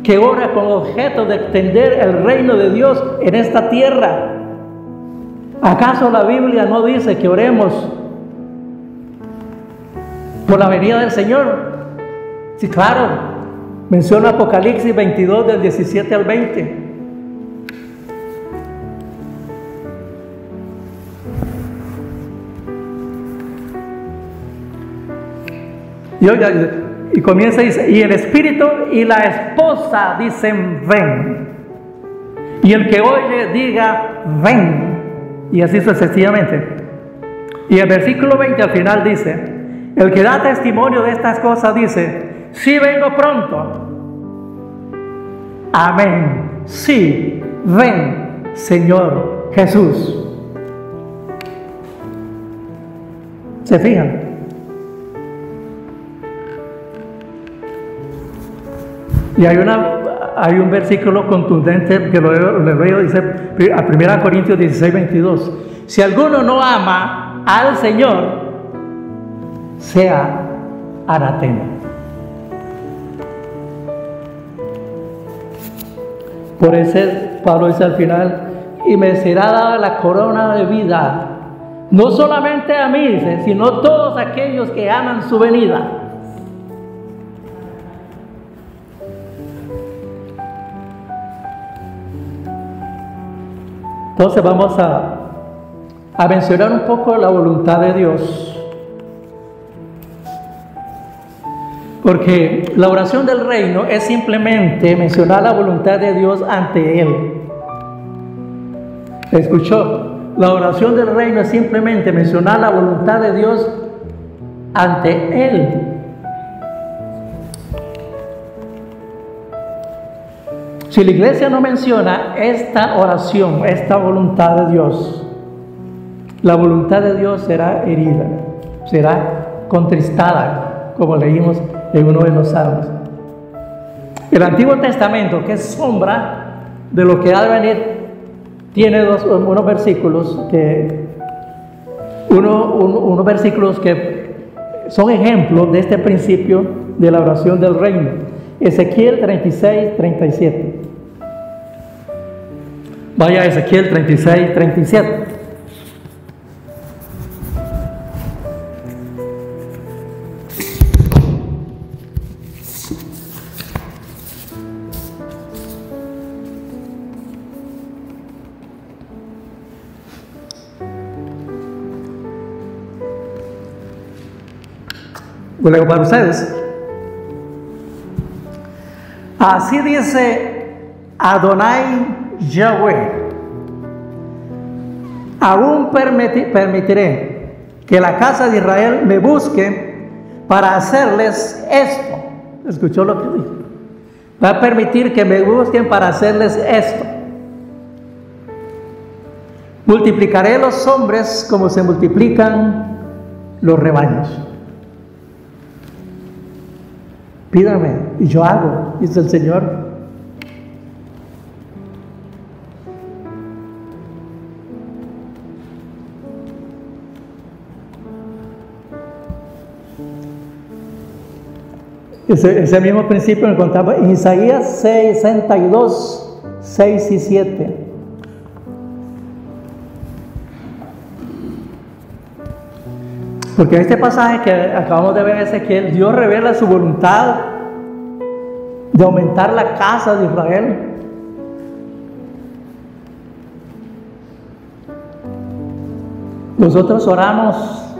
que ora con objeto de extender el reino de Dios en esta tierra. ¿Acaso la Biblia no dice que oremos por la venida del Señor? Sí, claro. Menciona Apocalipsis 22 del 17 al 20. Y oiga, y comienza y dice: y el Espíritu y la esposa dicen: ven. Y el que oye diga: ven. Y así sucesivamente. Y el versículo 20 al final dice: el que da testimonio de estas cosas dice: sí, vengo pronto. Amén. Sí, ven, Señor Jesús. ¿Se fijan? Y hay un versículo contundente que lo leo, dice a 1 Corintios 16, 22. Si alguno no ama al Señor, sea anatema. Por eso Pablo dice al final: y me será dada la corona de vida, no solamente a mí, sino a todos aquellos que aman su venida. Entonces vamos a mencionar un poco la voluntad de Dios. Porque la oración del reino es simplemente mencionar la voluntad de Dios ante Él. ¿Escuchó? La oración del reino es simplemente mencionar la voluntad de Dios ante Él. Si la iglesia no menciona esta oración, esta voluntad de Dios, la voluntad de Dios será herida, será contristada, como leímos en uno de los salmos. El Antiguo Testamento, que es sombra de lo que ha de venir, tiene unos versículos que son ejemplos de este principio de la oración del reino. Ezequiel 36, 37. Vaya a Ezequiel 36, 37. Lo leo para ustedes. Así dice Adonai Yahweh: aún permitiré que la casa de Israel me busque para hacerles esto. ¿Escuchó lo que dijo? Va a permitir que me busquen para hacerles esto. Multiplicaré los hombres como se multiplican los rebaños. Pídame y yo hago, dice el Señor. Ese mismo principio lo encontramos en Isaías 62, 6 y 7. Porque en este pasaje que acabamos de ver en Ezequiel, Dios revela su voluntad de aumentar la casa de Israel. Nosotros oramos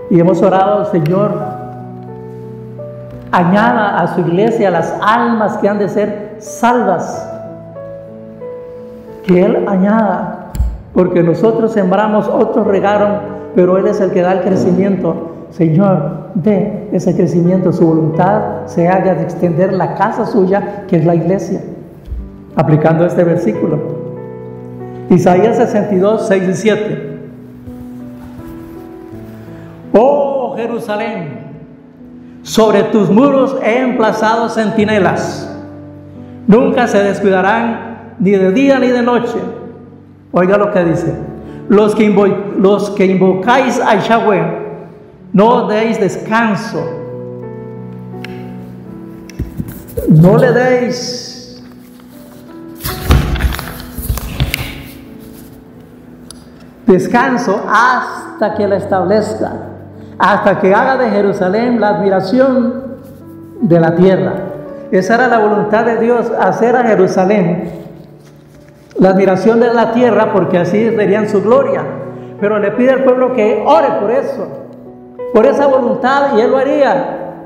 y hemos orado: Señor, añada a su iglesia las almas que han de ser salvas. Que Él añada, porque nosotros sembramos, otros regaron, pero Él es el que da el crecimiento. Señor, dé ese crecimiento, su voluntad se haga de extender la casa suya, que es la iglesia. Aplicando este versículo, Isaías 62, 6 y 7. Oh Jerusalén, sobre tus muros he emplazado centinelas, nunca se descuidarán ni de día ni de noche. Oiga lo que dice: los que invocáis a Yahweh, no deis descanso, no le deis descanso hasta que la establezca, hasta que haga de Jerusalén la admiración de la tierra. Esa era la voluntad de Dios, hacer a Jerusalén la admiración de la tierra, porque así verían su gloria. Pero le pide al pueblo que ore por eso, por esa voluntad, y Él lo haría.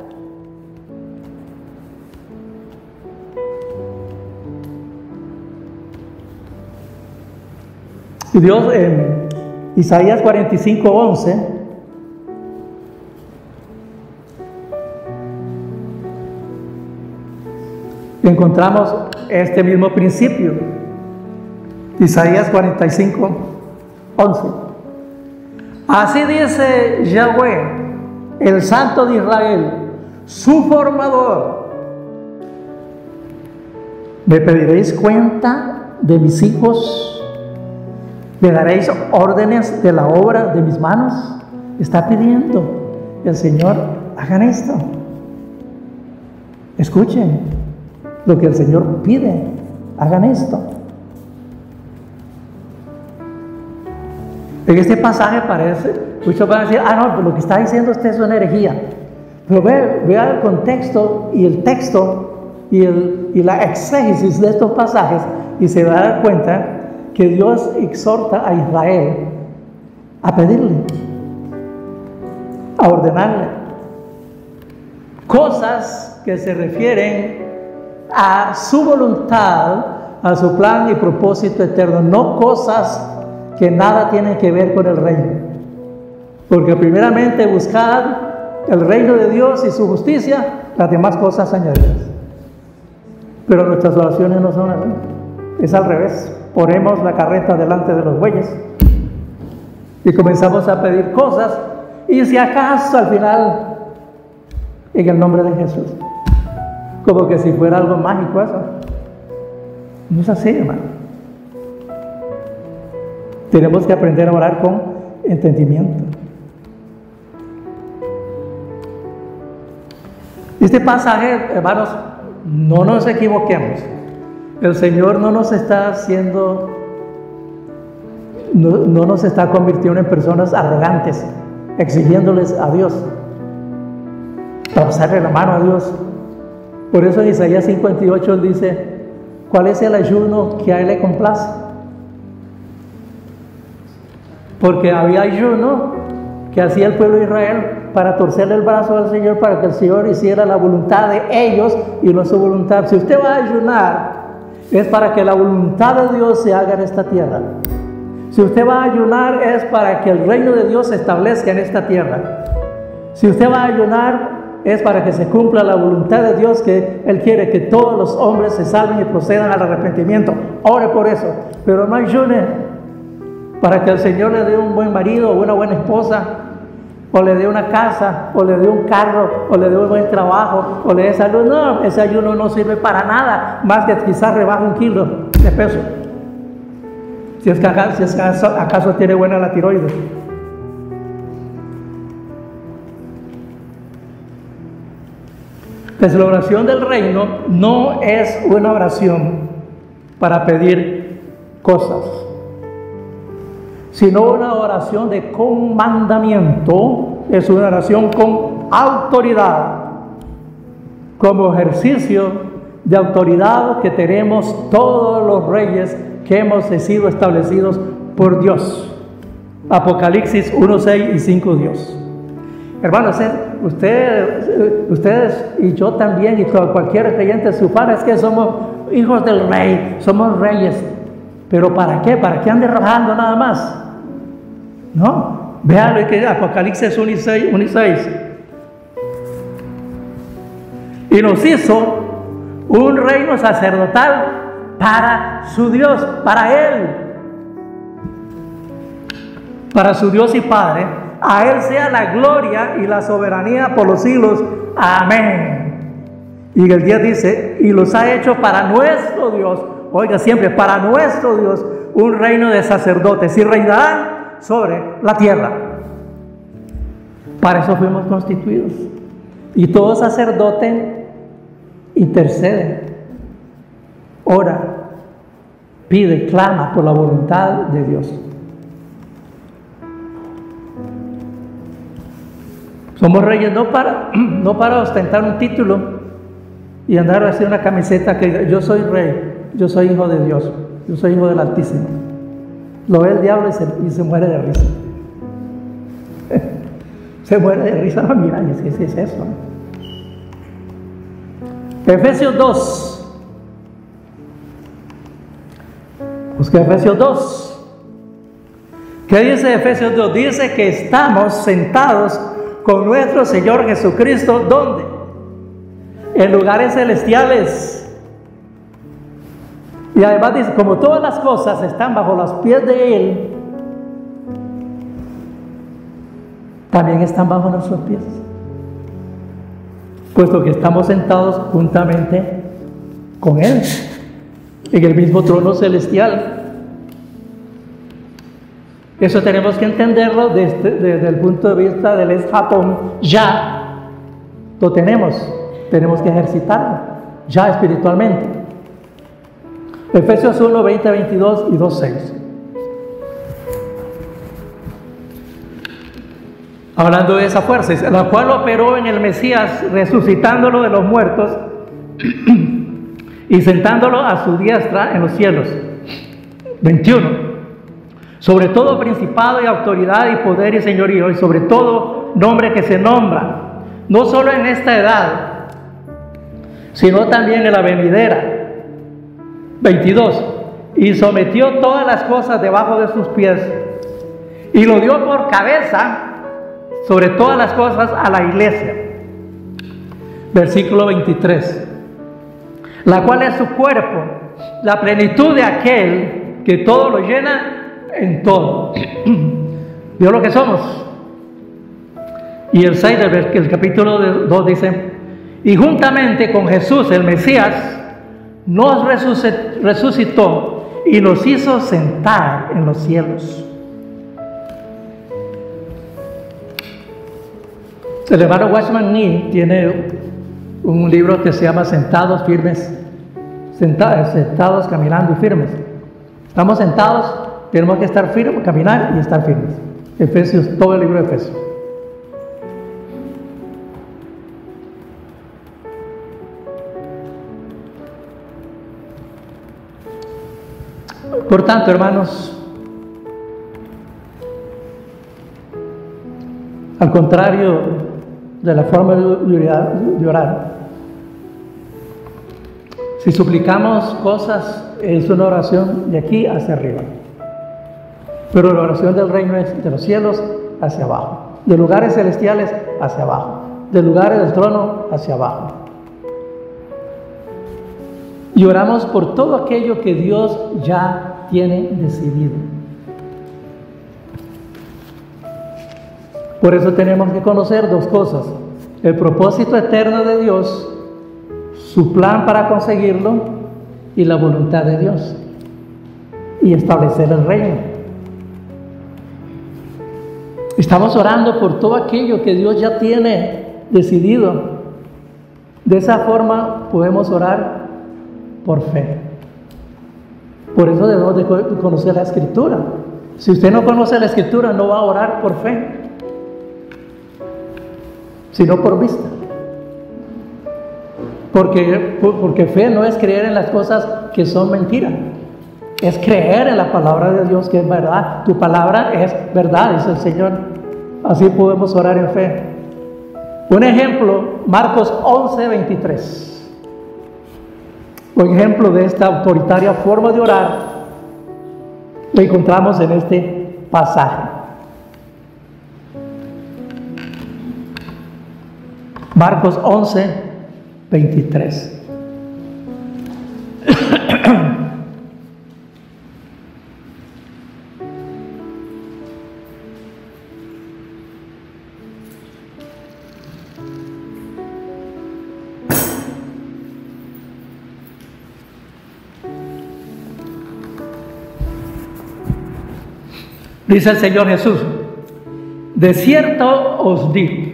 Y Dios en Isaías 45, 11 encontramos este mismo principio. Isaías 45, 11. Así dice Yahweh, el Santo de Israel, su formador: ¿me pediréis cuenta de mis hijos? ¿Me daréis órdenes de la obra de mis manos? Está pidiendo el Señor: hagan esto. Escuchen lo que el Señor pide: hagan esto. En este pasaje parece, muchos van a decir: ah, no, pues lo que está diciendo usted es una herejía. Pero vea el contexto y el texto y la exégesis de estos pasajes, y se va a dar cuenta que Dios exhorta a Israel a pedirle, a ordenarle cosas que se refieren a su voluntad, a su plan y propósito eterno, no cosas que nada tienen que ver con el reino. Porque primeramente buscad el reino de Dios y su justicia, las demás cosas añadidas. Pero nuestras oraciones no son así, es al revés. Ponemos la carreta delante de los bueyes y comenzamos a pedir cosas, y si acaso al final, en el nombre de Jesús, como que si fuera algo mágico eso. No es así, hermano. Tenemos que aprender a orar con entendimiento. Este pasaje, hermanos, no nos equivoquemos. El Señor no nos está haciendo, no nos está convirtiendo en personas arrogantes, exigiéndoles a Dios, pasarle la mano a Dios. Por eso en Isaías 58 Él dice: ¿cuál es el ayuno que a Él le complace? Porque había ayuno que hacía el pueblo de Israel para torcerle el brazo al Señor, para que el Señor hiciera la voluntad de ellos y no su voluntad. Si usted va a ayunar, es para que la voluntad de Dios se haga en esta tierra. Si usted va a ayunar, es para que el reino de Dios se establezca en esta tierra. Si usted va a ayunar, es para que se cumpla la voluntad de Dios, que Él quiere que todos los hombres se salven y procedan al arrepentimiento. Ore por eso, pero no ayune para que el Señor le dé un buen marido o una buena esposa, o le dé una casa, o le dé un carro, o le dé un buen trabajo, o le dé salud. No, ese ayuno no sirve para nada, más que quizás rebaje 1 kilo de peso. Si es que acaso tiene buena la tiroides. Pues la oración del reino no es una oración para pedir cosas, sino una oración de comandamiento. Es una oración con autoridad, como ejercicio de autoridad que tenemos todos los reyes que hemos sido establecidos por Dios. Apocalipsis 1:6 y 5:10. Hermanos, ustedes y yo también, y cualquier creyente sufana, es que somos hijos del rey, somos reyes. ¿Pero para qué? ¿Para qué ande rogando nada más? ¿No? Vean lo que Apocalipsis 1:6. Y nos hizo un reino sacerdotal para su Dios, para Él, para su Dios y Padre. A Él sea la gloria y la soberanía por los siglos. Amén. Y el 10 dice, y los ha hecho para nuestro Dios, oiga siempre, para nuestro Dios, un reino de sacerdotes, y reinarán sobre la tierra. Para eso fuimos constituidos. Y todo sacerdote intercede, ora, pide, clama por la voluntad de Dios. Somos reyes no para ostentar un título y andar a hacer una camiseta que yo soy rey, yo soy hijo de Dios, yo soy hijo del Altísimo. Lo ve el diablo y se muere de risa. Se muere de risa. No, mira, ¿qué es eso? Efesios 2. Busca Efesios 2. ¿Qué dice Efesios 2? Dice que estamos sentados con nuestro Señor Jesucristo, ¿dónde? En lugares celestiales. Y además dice, como todas las cosas están bajo los pies de Él, también están bajo nuestros pies, puesto que estamos sentados juntamente con Él en el mismo trono celestial. Eso tenemos que entenderlo desde el punto de vista del eshatón. Ya lo tenemos que ejercitarlo ya espiritualmente. Efesios 1, 20, 22 y 2, 6. Hablando de esa fuerza, la cual operó en el Mesías, resucitándolo de los muertos y sentándolo a su diestra en los cielos. 21. Sobre todo principado y autoridad y poder y señorío, y sobre todo nombre que se nombra, no solo en esta edad, sino también en la venidera. 22. Y sometió todas las cosas debajo de sus pies, y lo dio por cabeza sobre todas las cosas a la iglesia. Versículo 23. La cual es su cuerpo, la plenitud de aquel que todo lo llena en todo. ¿Vio lo que somos? Y el 6 del capítulo 2 dice, y juntamente con Jesús el Mesías nos resucitó y nos hizo sentar en los cielos. El hermano Watchman Nee tiene un libro que se llama Sentados Firmes, sentados caminando y firmes. Estamos sentados, tenemos que estar firmes, caminar y estar firmes. Efesios, todo el libro de Efesios. Por tanto, hermanos, Al contrario de la forma de orar, si suplicamos cosas, es una oración de aquí hacia arriba. Pero la oración del reino es de los cielos hacia abajo, de lugares celestiales hacia abajo, de lugares del trono hacia abajo. Y oramos por todo aquello que Dios ya tiene decidido. Por eso tenemos que conocer dos cosas: el propósito eterno de Dios, su plan para conseguirlo, y la voluntad de Dios, y establecer el reino. Estamos orando por todo aquello que Dios ya tiene decidido. De esa forma podemos orar por fe. Por eso debemos de conocer la Escritura. Si usted no conoce la Escritura, no va a orar por fe, sino por vista. Porque fe no es creer en las cosas que son mentiras, es creer en la palabra de Dios, que es verdad. Tu palabra es verdad, dice el Señor. Así podemos orar en fe. Un ejemplo, Marcos 11:23. Un ejemplo de esta autoritaria forma de orar lo encontramos en este pasaje. Marcos 11:23. Dice el Señor Jesús: de cierto os digo,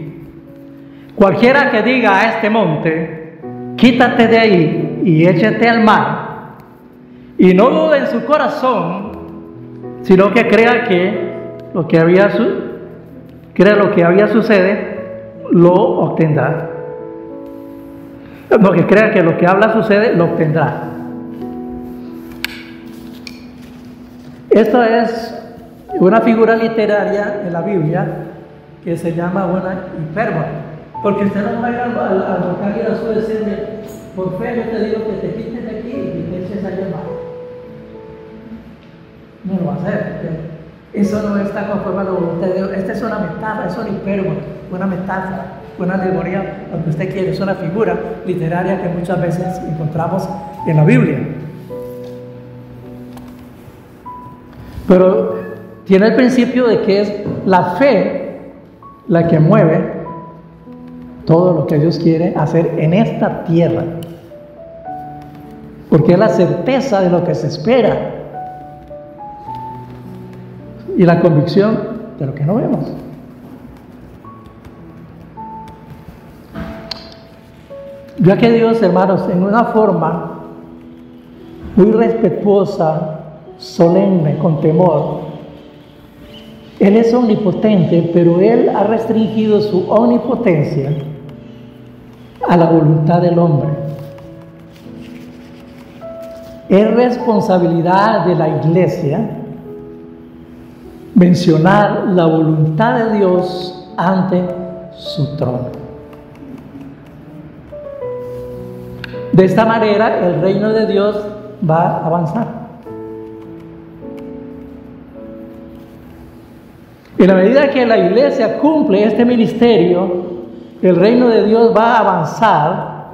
cualquiera que diga a este monte, quítate de ahí y échate al mar, y no dude en su corazón, sino que crea que lo que había sucede, lo obtendrá. No, que crea que lo que habla sucede, lo obtendrá. Esto es una figura literaria en la Biblia que se llama una hipérbole. Porque usted no va a ir al vocario y a decirle, por fe yo te digo que te quites de aquí y te eches allá abajo. No lo va a hacer. Eso no está conforme a la voluntad de Dios. Esta es una metáfora, es una hipérbole, una metáfora, una alegoría, lo que usted quiere. Es una figura literaria que muchas veces encontramos en la Biblia. Pero tiene el principio de que es la fe la que mueve todo lo que Dios quiere hacer en esta tierra, porque es la certeza de lo que se espera y la convicción de lo que no vemos. Ya que Dios, hermanos, en una forma muy respetuosa, solemne, con temor, Él es omnipotente, pero Él ha restringido su omnipotencia a la voluntad del hombre. Es responsabilidad de la iglesia mencionar la voluntad de Dios ante su trono. De esta manera el reino de Dios va a avanzar. En la medida que la iglesia cumple este ministerio, el reino de Dios va a avanzar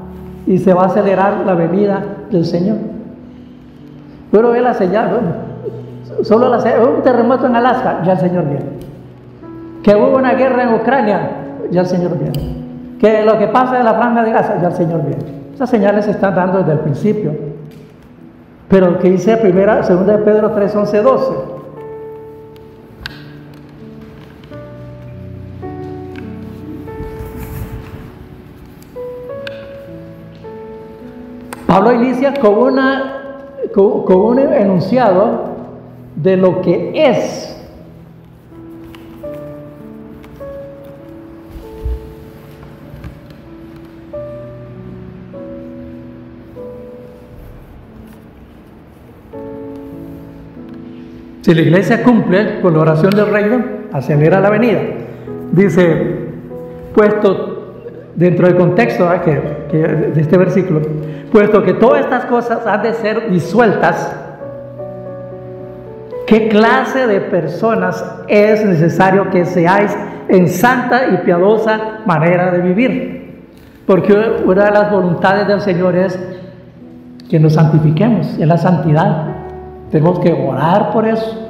y se va a acelerar la venida del Señor. Pero ve la señal, solo un terremoto en Alaska, ya el Señor viene. Que hubo una guerra en Ucrania, ya el Señor viene. Que lo que pasa en la franja de Gaza, ya el Señor viene. Esas señales se están dando desde el principio. Pero lo que dice 2 de Pedro 3, 11, 12. Pablo inicia con un enunciado de lo que es. Si la iglesia cumple con la oración del reino, acelera la venida. Dice, puesto dentro del contexto de este versículo, puesto que todas estas cosas han de ser disueltas, ¿qué clase de personas es necesario que seáis en santa y piadosa manera de vivir? Porque una de las voluntades del Señor es que nos santifiquemos, es la santidad. Tenemos que orar por eso.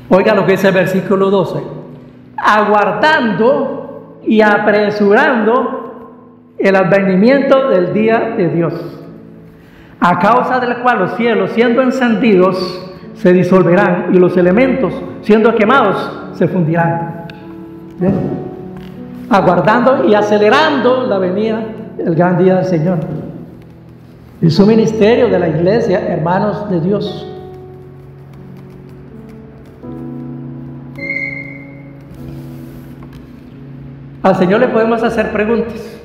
Oiga lo que dice el versículo 12. Aguardando y apresurando el advenimiento del día de Dios, a causa del cual los cielos, siendo encendidos, se disolverán, y los elementos, siendo quemados, se fundirán. ¿Bien? Aguardando y acelerando la venida del gran día del Señor. Y su ministerio de la iglesia, hermanos de Dios. Al Señor le podemos hacer preguntas.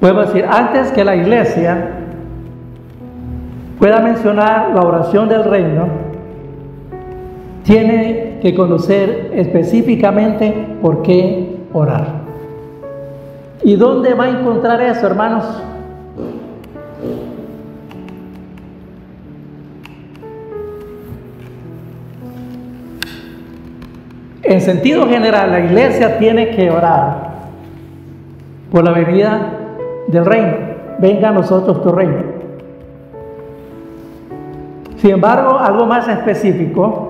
Podemos decir, antes que la iglesia pueda mencionar la oración del reino, tiene que conocer específicamente por qué orar. ¿Y dónde va a encontrar eso, hermanos? En sentido general, la iglesia tiene que orar por la venida del reino. Venga a nosotros tu reino. Sin embargo, algo más específico,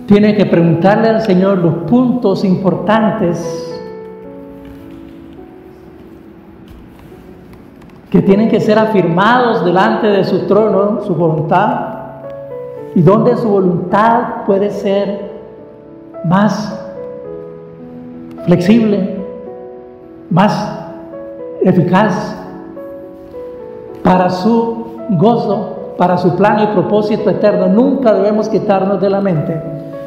tiene que preguntarle al Señor los puntos importantes que tienen que ser afirmados delante de su trono, su voluntad, y donde su voluntad puede ser más flexible, más eficaz para su gozo, para su plan y propósito eterno. Nunca debemos quitarnos de la mente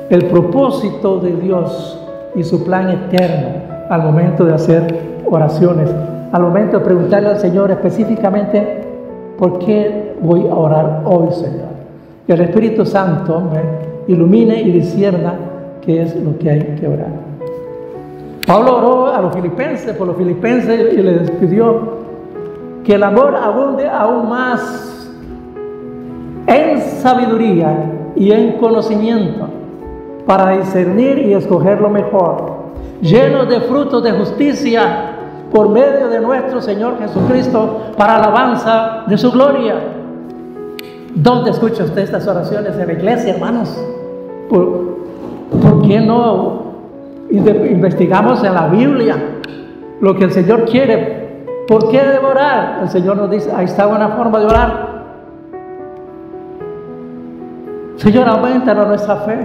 el propósito de Dios y su plan eterno al momento de hacer oraciones, al momento de preguntarle al Señor específicamente, ¿por qué voy a orar hoy, Señor? Que el Espíritu Santo me ilumine y discierna qué es lo que hay que orar. Pablo oró a los filipenses, por los filipenses, y les pidió que el amor abunde aún más en sabiduría y en conocimiento, para discernir y escoger lo mejor, llenos de frutos de justicia por medio de nuestro Señor Jesucristo, para alabanza de su gloria. ¿Dónde escucha usted estas oraciones? En la iglesia, hermanos. ¿Por qué no investigamos en la Biblia lo que el Señor quiere? ¿Por qué debo orar? El Señor nos dice, ahí está una forma de orar. Señor, aumentanos nuestra fe.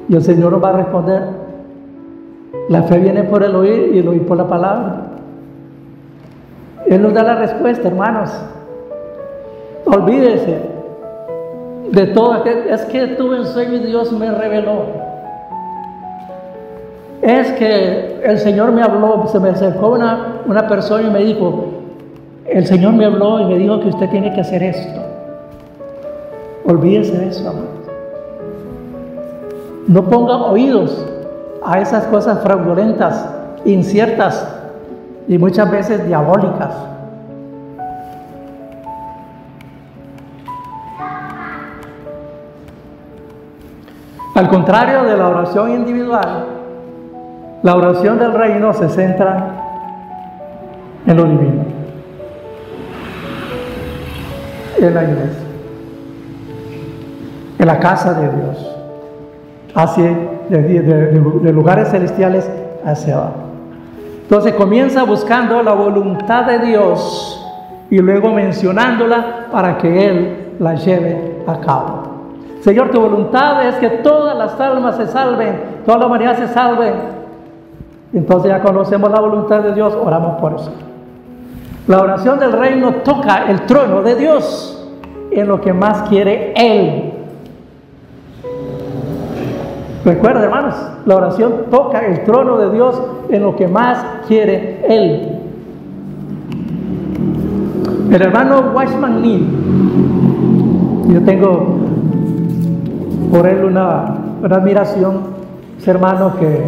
Y el Señor nos va a responder, la fe viene por el oír y el oír por la palabra. Él nos da la respuesta, hermanos. Olvídese de todo. Es que tuve un sueño y Dios me reveló. Es que el Señor me habló, se me acercó una persona y me dijo, el Señor me habló y me dijo que usted tiene que hacer esto. Olvídese de eso, hermanos. No ponga oídos a esas cosas fraudulentas, inciertas y muchas veces diabólicas. Al contrario de la oración individual, la oración del reino se centra en lo divino, en la iglesia, en la casa de Dios, hacia de lugares celestiales hacia abajo. Entonces comienza buscando la voluntad de Dios y luego mencionándola para que Él la lleve a cabo. Señor, tu voluntad es que todas las almas se salven, toda la humanidad se salve. Entonces ya conocemos la voluntad de Dios, oramos por eso. La oración del reino toca el trono de Dios en lo que más quiere Él. Recuerda, hermanos, la oración toca el trono de Dios en lo que más quiere Él. El hermano Watchman Nee, yo tengo por él una admiración. Ese hermano que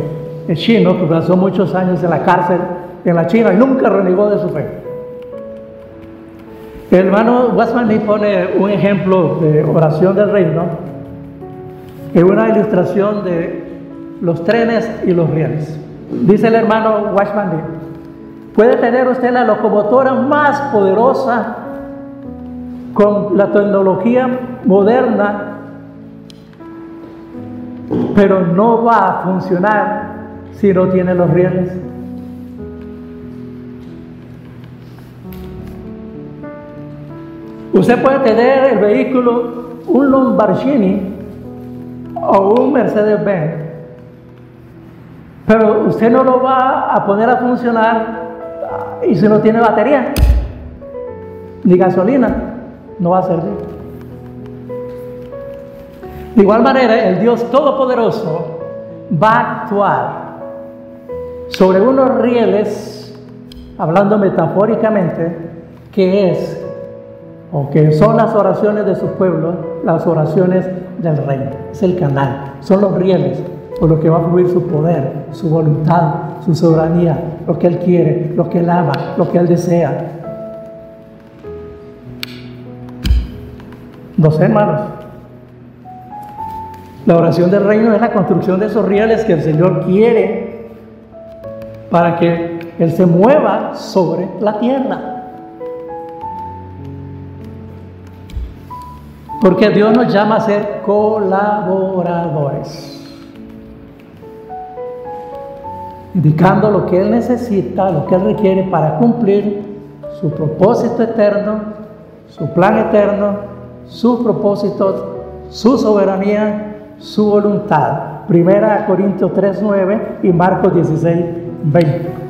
es chino, que pasó muchos años en la cárcel en la China y nunca renegó de su fe. El hermano Watchman Nee pone un ejemplo de oración del reino en una ilustración de los trenes y los rieles. Dice el hermano Watchman Nee: puede tener usted la locomotora más poderosa con la tecnología moderna, pero no va a funcionar si no tiene los rieles. Usted puede tener el vehículo, un Lamborghini o un Mercedes-Benz, pero usted no lo va a poner a funcionar y si no tiene batería ni gasolina, no va a servir. De igual manera, el Dios Todopoderoso va a actuar sobre unos rieles, hablando metafóricamente, que son las oraciones de su pueblo, las oraciones del reino. Es el canal, son los rieles por lo que va a fluir su poder, su voluntad, su soberanía, lo que Él quiere, lo que Él ama, lo que Él desea. No sé, hermanos. La oración del reino es la construcción de esos rieles que el Señor quiere para que Él se mueva sobre la tierra. Porque Dios nos llama a ser colaboradores, indicando lo que Él necesita, lo que Él requiere para cumplir su propósito eterno, su plan eterno, sus propósitos, su soberanía, su voluntad. 1 Corintios 3:9 y Marcos 16:20.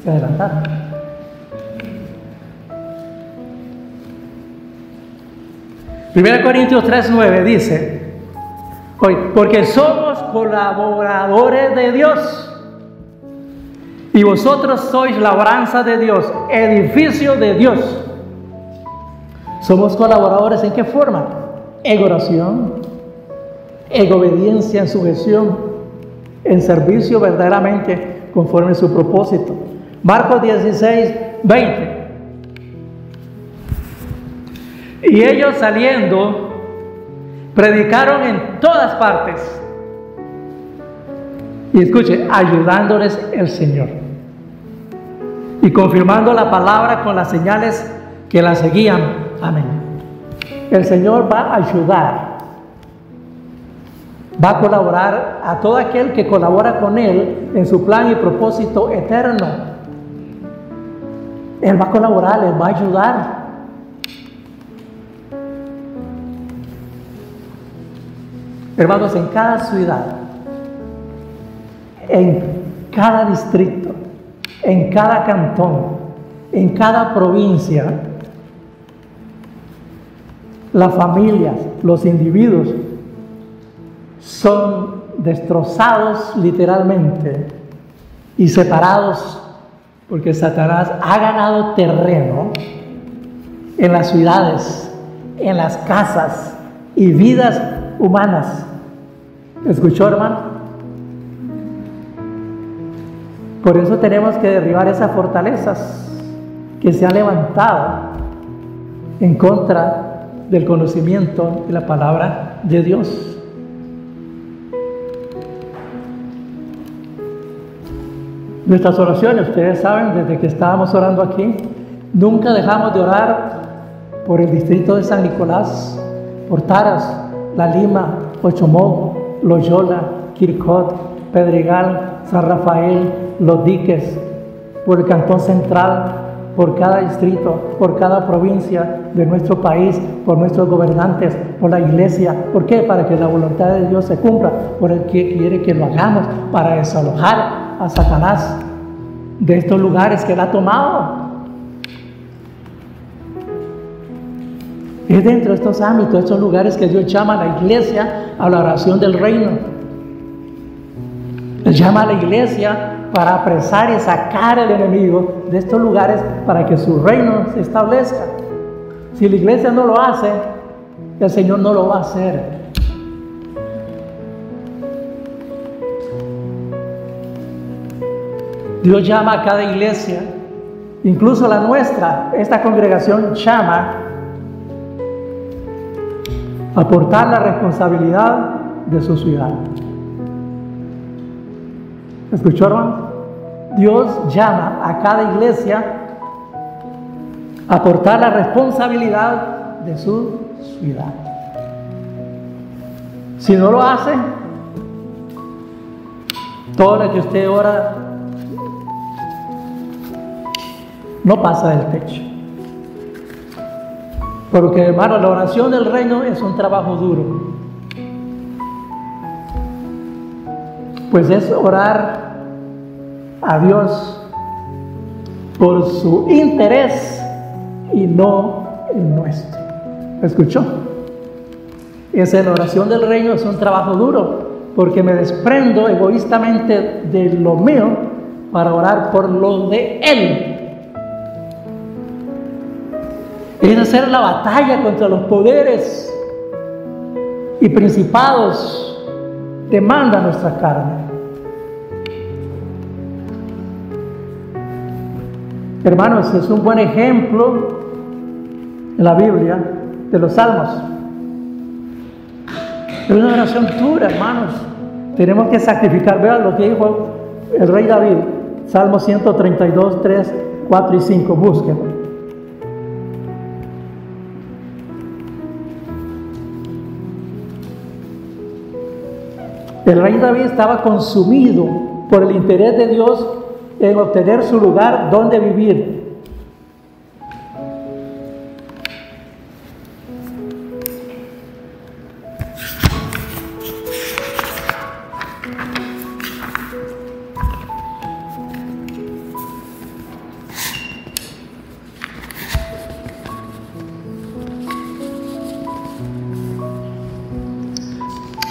Se adelantaron. Primera Corintios 3:9 dice: porque somos colaboradores de Dios y vosotros sois labranza de Dios, edificio de Dios. Somos colaboradores ¿en qué forma? En oración, en obediencia, en sujeción, en servicio verdaderamente conforme a su propósito. Marcos 16:20. Y ellos saliendo, predicaron en todas partes. Y escuche, ayudándoles el Señor. Y confirmando la palabra con las señales que la seguían. Amén. El Señor va a ayudar. Va a colaborar a todo aquel que colabora con Él en su plan y propósito eterno. Él va a colaborar, les va a ayudar. Hermanos, en cada ciudad, en cada distrito, en cada cantón, en cada provincia, las familias, los individuos son destrozados literalmente y separados porque Satanás ha ganado terreno en las ciudades, en las casas y vidas humanas. ¿Escuchó, hermano? Por eso tenemos que derribar esas fortalezas que se han levantado en contra del conocimiento de la palabra de Dios. Nuestras oraciones, ustedes saben, desde que estábamos orando aquí, nunca dejamos de orar por el distrito de San Nicolás, por Taras, La Lima, Ochomogo, Loyola, Quiricot, Pedregal, San Rafael, Los Diques, por el Cantón Central, por cada distrito, por cada provincia de nuestro país, por nuestros gobernantes, por la iglesia. ¿Por qué? Para que la voluntad de Dios se cumpla, por el que quiere que lo hagamos, para desalojar a Satanás de estos lugares que Él ha tomado. Es dentro de estos ámbitos, estos lugares que Dios llama a la iglesia a la oración del reino. Él llama a la iglesia para apresar y sacar al enemigo de estos lugares para que su reino se establezca. Si la iglesia no lo hace, el Señor no lo va a hacer. Dios llama a cada iglesia, incluso la nuestra, esta congregación llama a portar la responsabilidad de su ciudad. ¿Escuchó, hermano? Dios llama a cada iglesia a portar la responsabilidad de su ciudad. Si no lo hace, todo lo que usted ora no pasa del techo. Porque, hermano, la oración del reino es un trabajo duro. Pues es orar a Dios por su interés y no el nuestro. ¿Escuchó? Esa la oración del reino es un trabajo duro, porque me desprendo egoístamente de lo mío para orar por lo de Él. Es hacer la batalla contra los poderes y principados demanda nuestra carne. Hermanos, es un buen ejemplo en la Biblia de los salmos. Es una oración dura, hermanos. Tenemos que sacrificar. Vean lo que dijo el rey David, Salmo 132, 3, 4 y 5. Búsquenlo. El rey David estaba consumido por el interés de Dios en obtener su lugar donde vivir.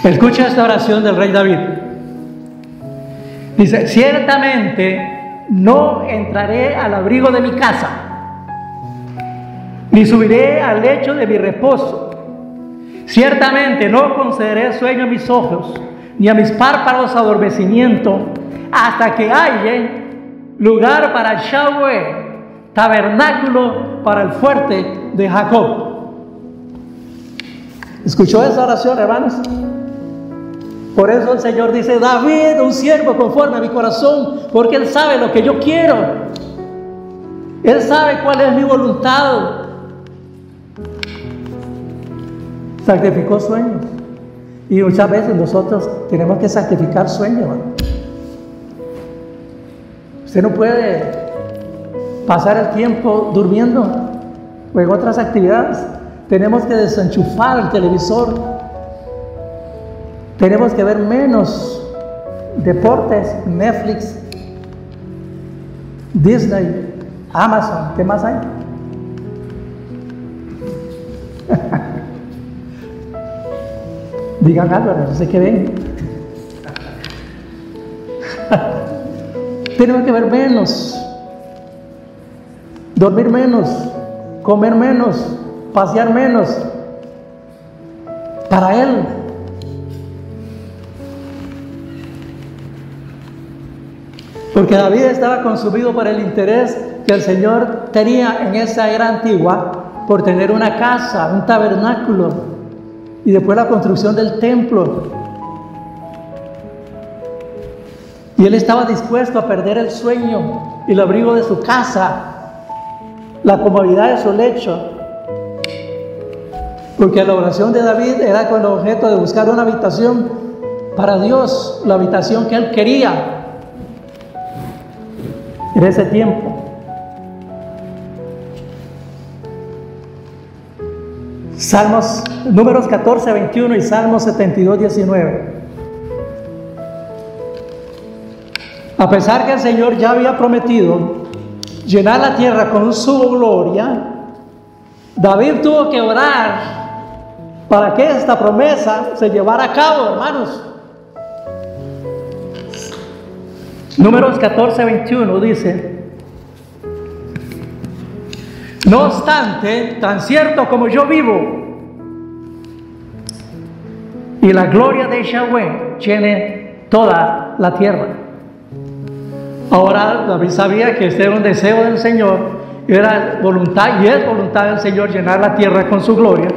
Escucha esta oración del rey David. Dice: ciertamente no entraré al abrigo de mi casa, ni subiré al lecho de mi reposo. Ciertamente no concederé sueño a mis ojos, ni a mis párpados adormecimiento, hasta que haya lugar para Yahweh, tabernáculo para el fuerte de Jacob. ¿Escuchó esa oración, hermanos? Por eso el Señor dice: David, un siervo conforme a mi corazón, porque Él sabe lo que yo quiero. Él sabe cuál es mi voluntad. Sacrificó sueños. Y muchas veces nosotros tenemos que sacrificar sueños, ¿no? Usted no puede pasar el tiempo durmiendo o en otras actividades. Tenemos que desenchufar el televisor. Tenemos que ver menos deportes, Netflix, Disney, Amazon. ¿Qué más hay? Digan algo, no sé qué ven. Tenemos que ver menos, dormir menos, comer menos, pasear menos. Para Él. Porque David estaba consumido por el interés que el Señor tenía en esa era antigua por tener una casa, un tabernáculo, y después la construcción del templo. Y él estaba dispuesto a perder el sueño y el abrigo de su casa, la comodidad de su lecho, porque la oración de David era con el objeto de buscar una habitación para Dios, la habitación que él quería en ese tiempo. Salmos, números 14, 21 y Salmos 72, 19. A pesar que el Señor ya había prometido llenar la tierra con su gloria, David tuvo que orar para que esta promesa se llevara a cabo, hermanos. Números 14:21 dice: no obstante, tan cierto como yo vivo y la gloria de Yahweh llene toda la tierra. Ahora David sabía que este era un deseo del Señor, era voluntad y es voluntad del Señor llenar la tierra con su gloria.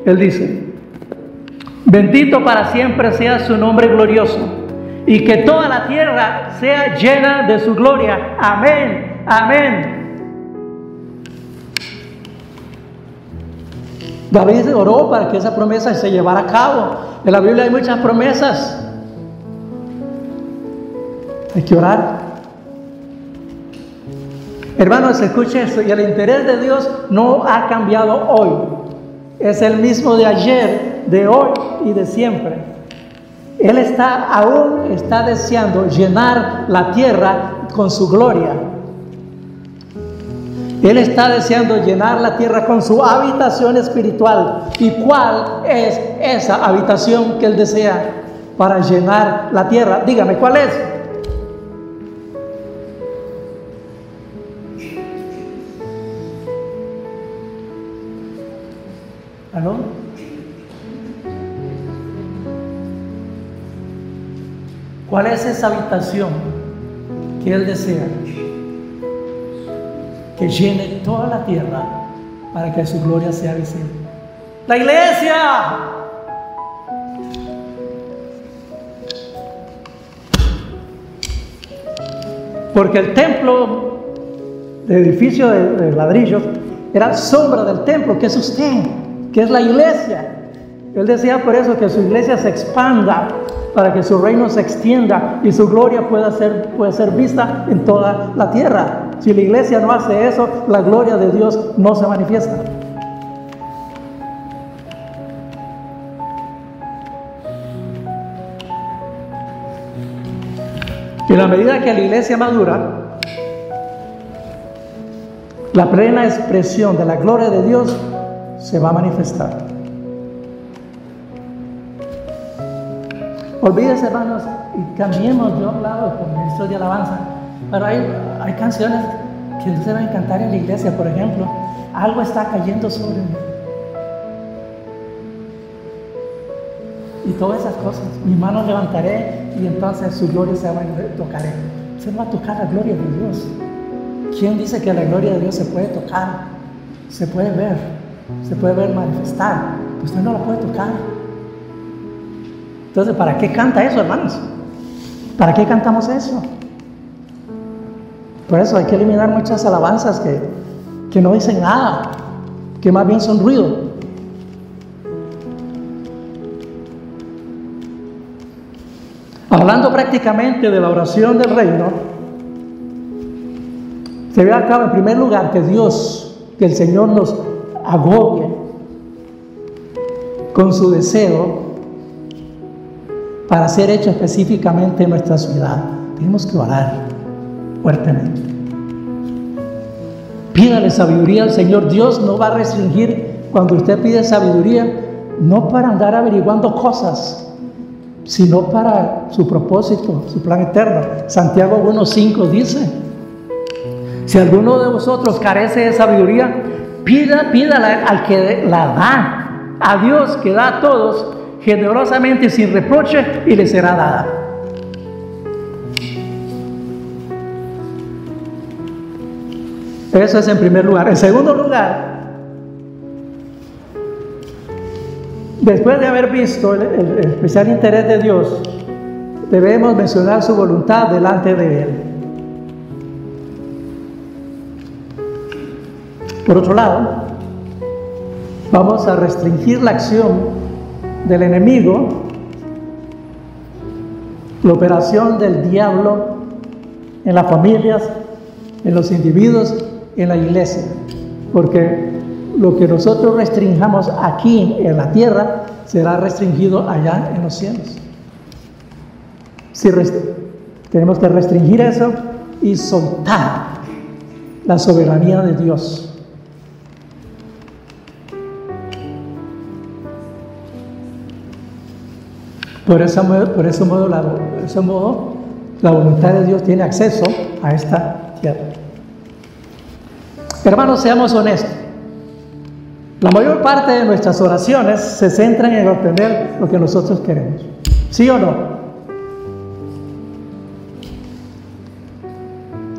Él dice: bendito para siempre sea su nombre glorioso, y que toda la tierra sea llena de su gloria. Amén, amén. David oró para que esa promesa se llevara a cabo. En la Biblia hay muchas promesas. Hay que orar. Hermanos, escuche esto, y el interés de Dios no ha cambiado hoy. Es el mismo de ayer, de hoy y de siempre. Él aún está deseando llenar la tierra con su gloria. Él está deseando llenar la tierra con su habitación espiritual. ¿Y cuál es esa habitación que Él desea para llenar la tierra? Dígame, ¿cuál es? ¿Aló? ¿Cuál es esa habitación que Él desea que llene toda la tierra para que su gloria sea visible? ¡La iglesia! Porque el templo, el edificio de ladrillos, era sombra del templo, que es usted, que es la iglesia. Él decía por eso que su iglesia se expanda, para que su reino se extienda y su gloria pueda ser vista en toda la tierra. Si la iglesia no hace eso, la gloria de Dios no se manifiesta. Y en la medida que la iglesia madura, la plena expresión de la gloria de Dios se va a manifestar. Olvídense, hermanos, y cambiemos. Yo he hablado con ministros de alabanza, pero hay canciones que se deben cantar en la iglesia. Por ejemplo, algo está cayendo sobre mí, y todas esas cosas. Mis manos levantaré y entonces su gloria se va a tocaré. Se va a tocar la gloria de Dios. ¿Quién dice que la gloria de Dios se puede tocar? Se puede ver manifestar. Usted no la puede tocar. Entonces, ¿para qué canta eso, hermanos? ¿Para qué cantamos eso? Por eso hay que eliminar muchas alabanzas que no dicen nada, que más bien son ruido. Hablando prácticamente de la oración del reino, se ve acá en primer lugar que el Señor nos agobie con su deseo para ser hecho específicamente en nuestra ciudad. Tenemos que orar fuertemente. Pídale sabiduría al Señor. Dios no va a restringir cuando usted pide sabiduría, no para andar averiguando cosas, sino para su propósito, su plan eterno. Santiago 1:5 dice: si alguno de vosotros carece de sabiduría, pídala al que la da, a Dios que da a todos generosamente y sin reproche, y le será dada. Eso es en primer lugar. En segundo lugar, después de haber visto el especial interés de Dios, debemos mencionar su voluntad delante de Él. Por otro lado, vamos a restringir la acción del enemigo, la operación del diablo en las familias, en los individuos, en la iglesia, porque lo que nosotros restringamos aquí en la tierra será restringido allá en los cielos. Tenemos que restringir eso y soltar la soberanía de Dios. Por ese modo, la voluntad de Dios tiene acceso a esta tierra. Hermanos, seamos honestos. La mayor parte de nuestras oraciones se centran en obtener lo que nosotros queremos. ¿Sí o no?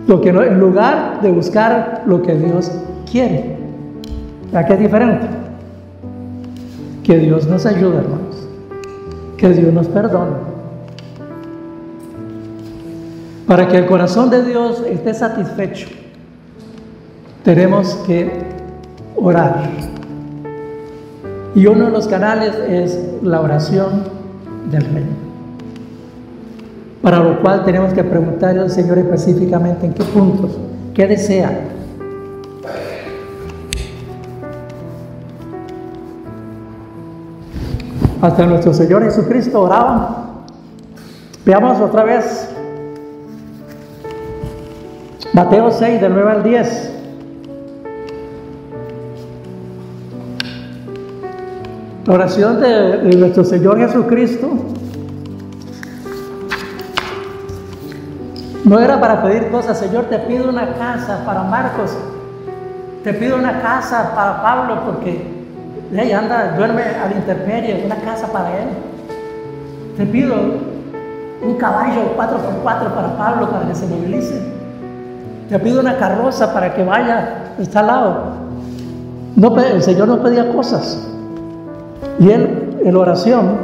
En lugar de buscar lo que Dios quiere. ¿Verdad que es diferente? Que Dios nos ayude, hermanos. Que Dios nos perdone. Para que el corazón de Dios esté satisfecho, tenemos que orar. Y uno de los canales es la oración del reino. Para lo cual tenemos que preguntarle al Señor específicamente en qué puntos, qué desea. Hasta nuestro Señor Jesucristo oraba. Veamos otra vez Mateo 6, del 9 al 10. La oración de nuestro Señor Jesucristo no era para pedir cosas. Señor, te pido una casa para Marcos, te pido una casa para Pablo, porque duerme a la intemperie, una casa para él. Te pido un caballo 4x4 para Pablo, para que se movilice. Te pido una carroza para que vaya, está al lado. El Señor no pedía cosas. Y él, en la oración,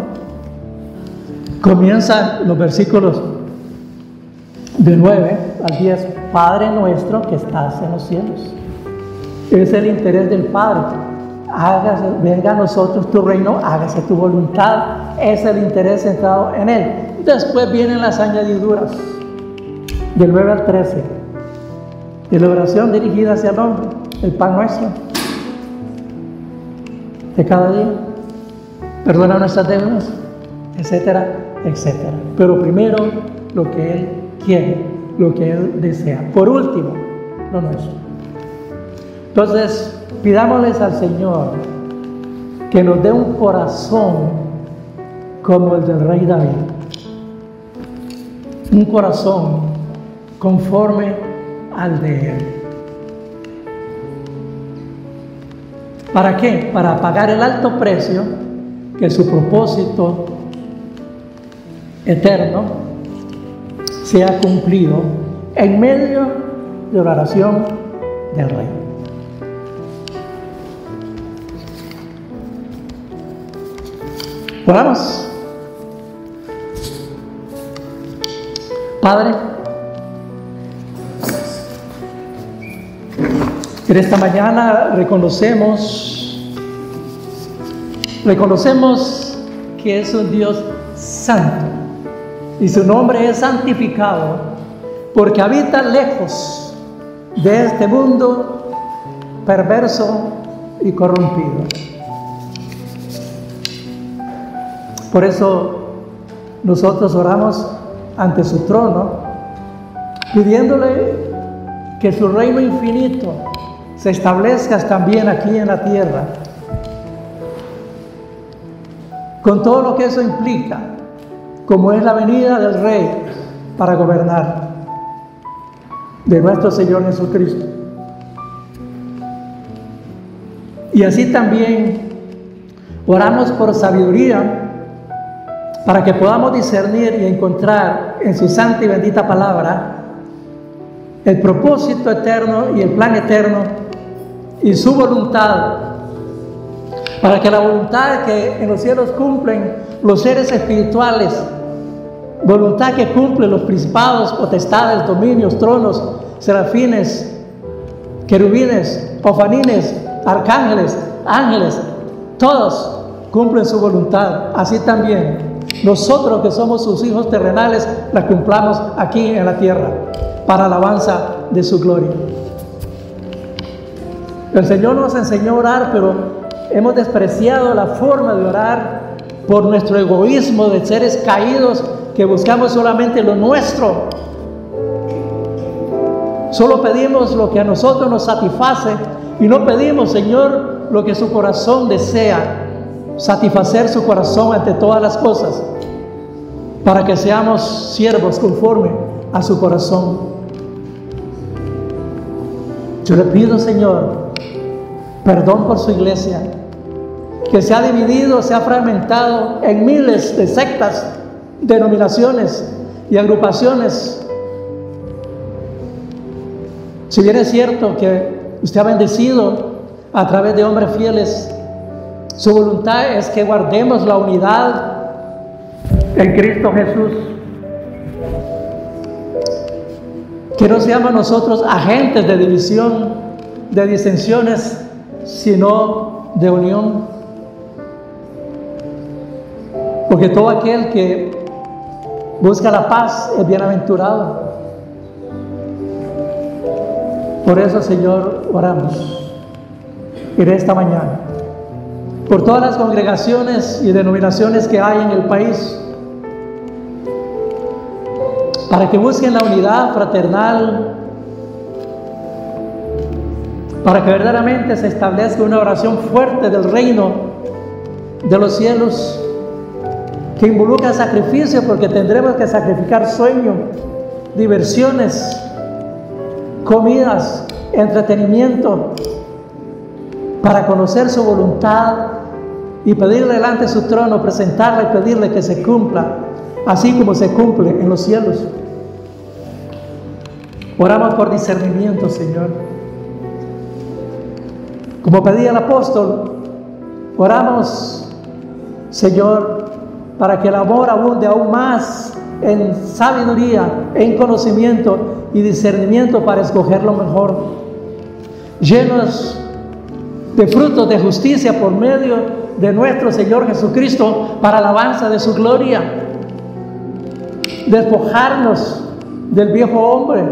comienza los versículos de 9 al 10. Padre nuestro que estás en los cielos. Es el interés del Padre. Venga a nosotros tu reino, hágase tu voluntad. Es el interés centrado en Él. Después vienen las añadiduras, del 9 al 13. Y la oración dirigida hacia el hombre, el pan nuestro de cada día. Perdona nuestras deudas, etcétera, etcétera. Pero primero, lo que Él quiere, lo que Él desea. Por último, lo nuestro. Entonces, pidámosles al Señor que nos dé un corazón como el del rey David. Un corazón conforme al de Él. ¿Para qué? Para pagar el alto precio que su propósito eterno sea cumplido en medio de la oración del rey. Oramos. Padre, en esta mañana reconocemos que es un Dios santo y su nombre es santificado porque habita lejos de este mundo perverso y corrompido. Por eso nosotros oramos ante su trono pidiéndole que su reino infinito se establezca también aquí en la tierra, con todo lo que eso implica, como es la venida del Rey para gobernar, de nuestro Señor Jesucristo. Y así también oramos por sabiduría, para que podamos discernir y encontrar en su santa y bendita palabra el propósito eterno y el plan eterno y su voluntad, para que la voluntad que en los cielos cumplen los seres espirituales, voluntad que cumplen los principados, potestades, dominios, tronos, serafines, querubines, ofanines, arcángeles, ángeles, todos cumplen su voluntad. Así también nosotros que somos sus hijos terrenales la cumplamos aquí en la tierra para alabanza de su gloria. El Señor nos enseñó a orar, pero hemos despreciado la forma de orar por nuestro egoísmo de seres caídos que buscamos solamente lo nuestro. Solo pedimos lo que a nosotros nos satisface y no pedimos, Señor, lo que su corazón desea, satisfacer su corazón ante todas las cosas, para que seamos siervos conforme a su corazón. Yo le pido, Señor, perdón por su iglesia, que se ha dividido, se ha fragmentado en miles de sectas, denominaciones y agrupaciones. Si bien es cierto que usted ha bendecido a través de hombres fieles, su voluntad es que guardemos la unidad en Cristo Jesús. Que no seamos nosotros agentes de división, de disensiones, sino de unión. Porque todo aquel que busca la paz es bienaventurado. Por eso, Señor, oramos en esta mañana por todas las congregaciones y denominaciones que hay en el país, para que busquen la unidad fraternal, para que verdaderamente se establezca una oración fuerte del reino de los cielos, que involucra sacrificio, porque tendremos que sacrificar sueño, diversiones, comidas, entretenimiento, para conocer su voluntad y pedirle delante de su trono, presentarle y pedirle que se cumpla, así como se cumple en los cielos. Oramos por discernimiento, Señor. Como pedía el apóstol, oramos, Señor, para que el amor abunde aún más en sabiduría, en conocimiento y discernimiento para escoger lo mejor. Llenos de frutos de justicia por medio de nuestro Señor Jesucristo para alabanza de su gloria. Despojarnos del viejo hombre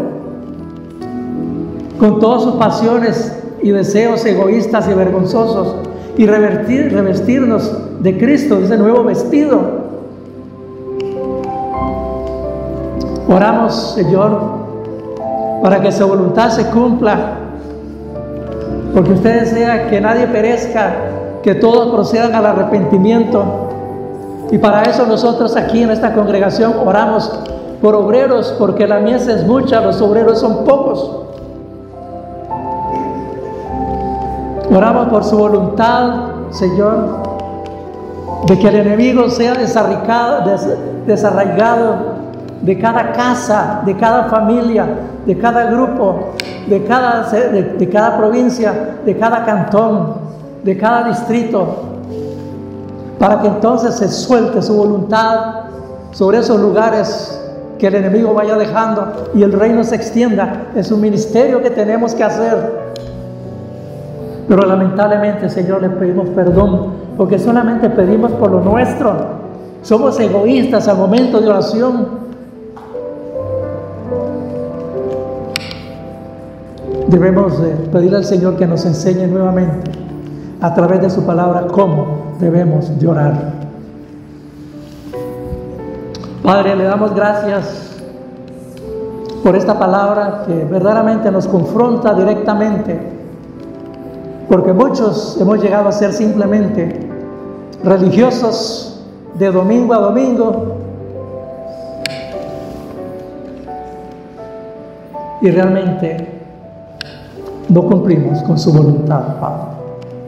con todas sus pasiones y deseos egoístas y vergonzosos, y revestirnos de Cristo, de ese nuevo vestido. Oramos, Señor, para que su voluntad se cumpla, porque usted desea que nadie perezca, que todos procedan al arrepentimiento. Y para eso nosotros aquí en esta congregación oramos por obreros, porque la mies es mucha, los obreros son pocos. Oramos por su voluntad, Señor, de que el enemigo sea desarraigado de cada casa, de cada familia, de cada grupo, de cada provincia, de cada cantón, de cada distrito, para que entonces se suelte su voluntad sobre esos lugares que el enemigo vaya dejando y el reino se extienda. Es un ministerio que tenemos que hacer. Pero lamentablemente, Señor, le pedimos perdón, porque solamente pedimos por lo nuestro. Somos egoístas al momento de oración. Debemos pedirle al Señor que nos enseñe nuevamente a través de su palabra cómo debemos de orar. Padre, le damos gracias por esta palabra que verdaderamente nos confronta directamente, porque muchos hemos llegado a ser simplemente religiosos de domingo a domingo, y realmente no cumplimos con su voluntad, Padre.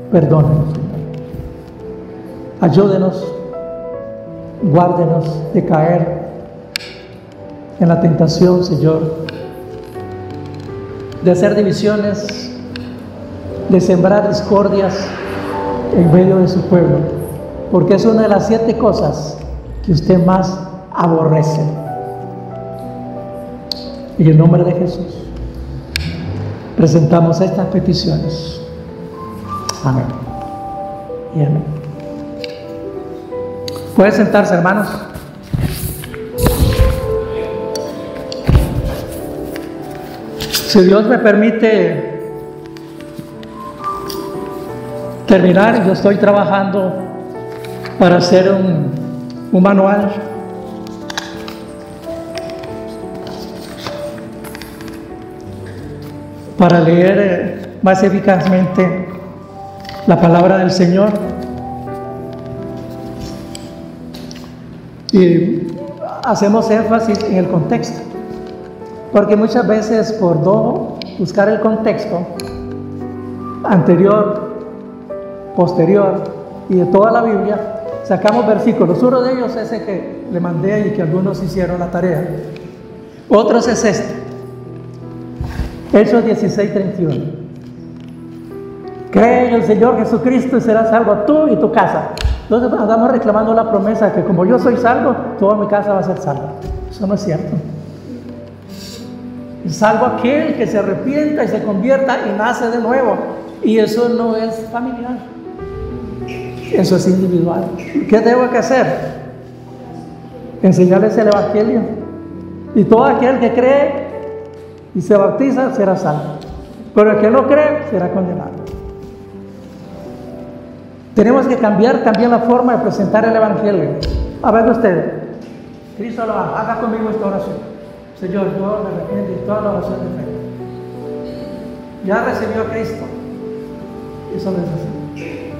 Perdónenos, Señor. Ayúdenos, guárdenos de caer en la tentación, Señor, de hacer divisiones, de sembrar discordias en medio de su pueblo, porque es una de las 7 cosas que usted más aborrece. Y en el nombre de Jesús presentamos estas peticiones. Amén y amén. Pueden sentarse, hermanos. Si Dios me permite terminar, yo estoy trabajando para hacer un manual para leer más eficazmente la palabra del Señor. Y hacemos énfasis en el contexto. Porque muchas veces por no buscar el contexto anterior, posterior y de toda la Biblia, sacamos versículos. Uno de ellos es ese que le mandé y que algunos hicieron la tarea. Otros es este. Hechos 16:31. Cree en el Señor Jesucristo y serás salvo tú y tu casa. Entonces andamos reclamando la promesa de que como yo soy salvo, toda mi casa va a ser salva. Eso no es cierto. Es salvo aquel que se arrepienta y se convierta y nace de nuevo. Y eso no es familiar. Eso es individual. ¿Qué tengo que hacer? Enseñarles el Evangelio. Y todo aquel que cree y se bautiza será salvo. Pero el que no cree será condenado. Tenemos que cambiar también la forma de presentar el Evangelio. A ver ustedes. Cristo lo haga conmigo esta oración. Señor, yo me arrepiento de toda la oración de fe. Ya recibió a Cristo. Eso no es así.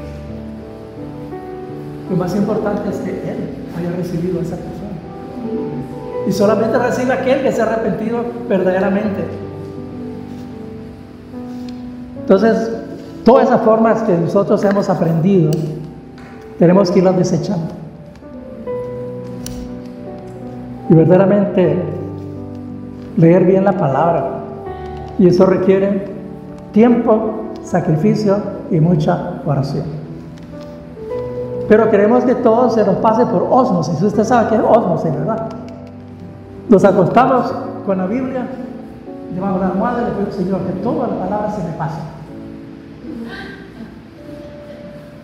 Lo más importante es que Él haya recibido a esa persona. Y solamente recibe aquel que se ha arrepentido verdaderamente. Entonces, todas esas formas que nosotros hemos aprendido, tenemos que irlas desechando. Y verdaderamente leer bien la palabra. Y eso requiere tiempo, sacrificio y mucha oración. Pero queremos que todo se nos pase por ósmosis. Usted sabe qué es ósmosis, ¿verdad? Nos acostamos con la Biblia debajo de la almohada y le pedimos, Señor, que toda la palabra se me pase.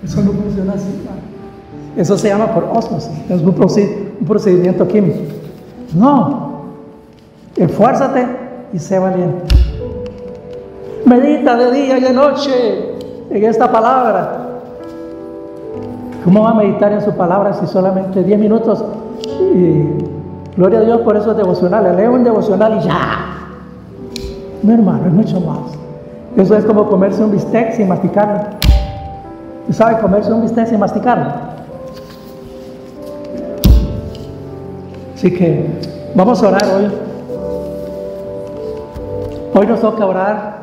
Eso no funciona así, ¿no? Eso se llama por ósmosis. Es un procedimiento químico. No. Esfuérzate y sé valiente. Medita de día y de noche en esta palabra. ¿Cómo va a meditar en su palabra si solamente 10 minutos? Y gloria a Dios por esos devocionales. Leo un devocional y ya. No, hermano, es mucho más. Eso es como comerse un bistec sin masticarlo. ¿Tú sabes comerse un bistec sin masticarlo? Así que vamos a orar hoy. Hoy nos toca orar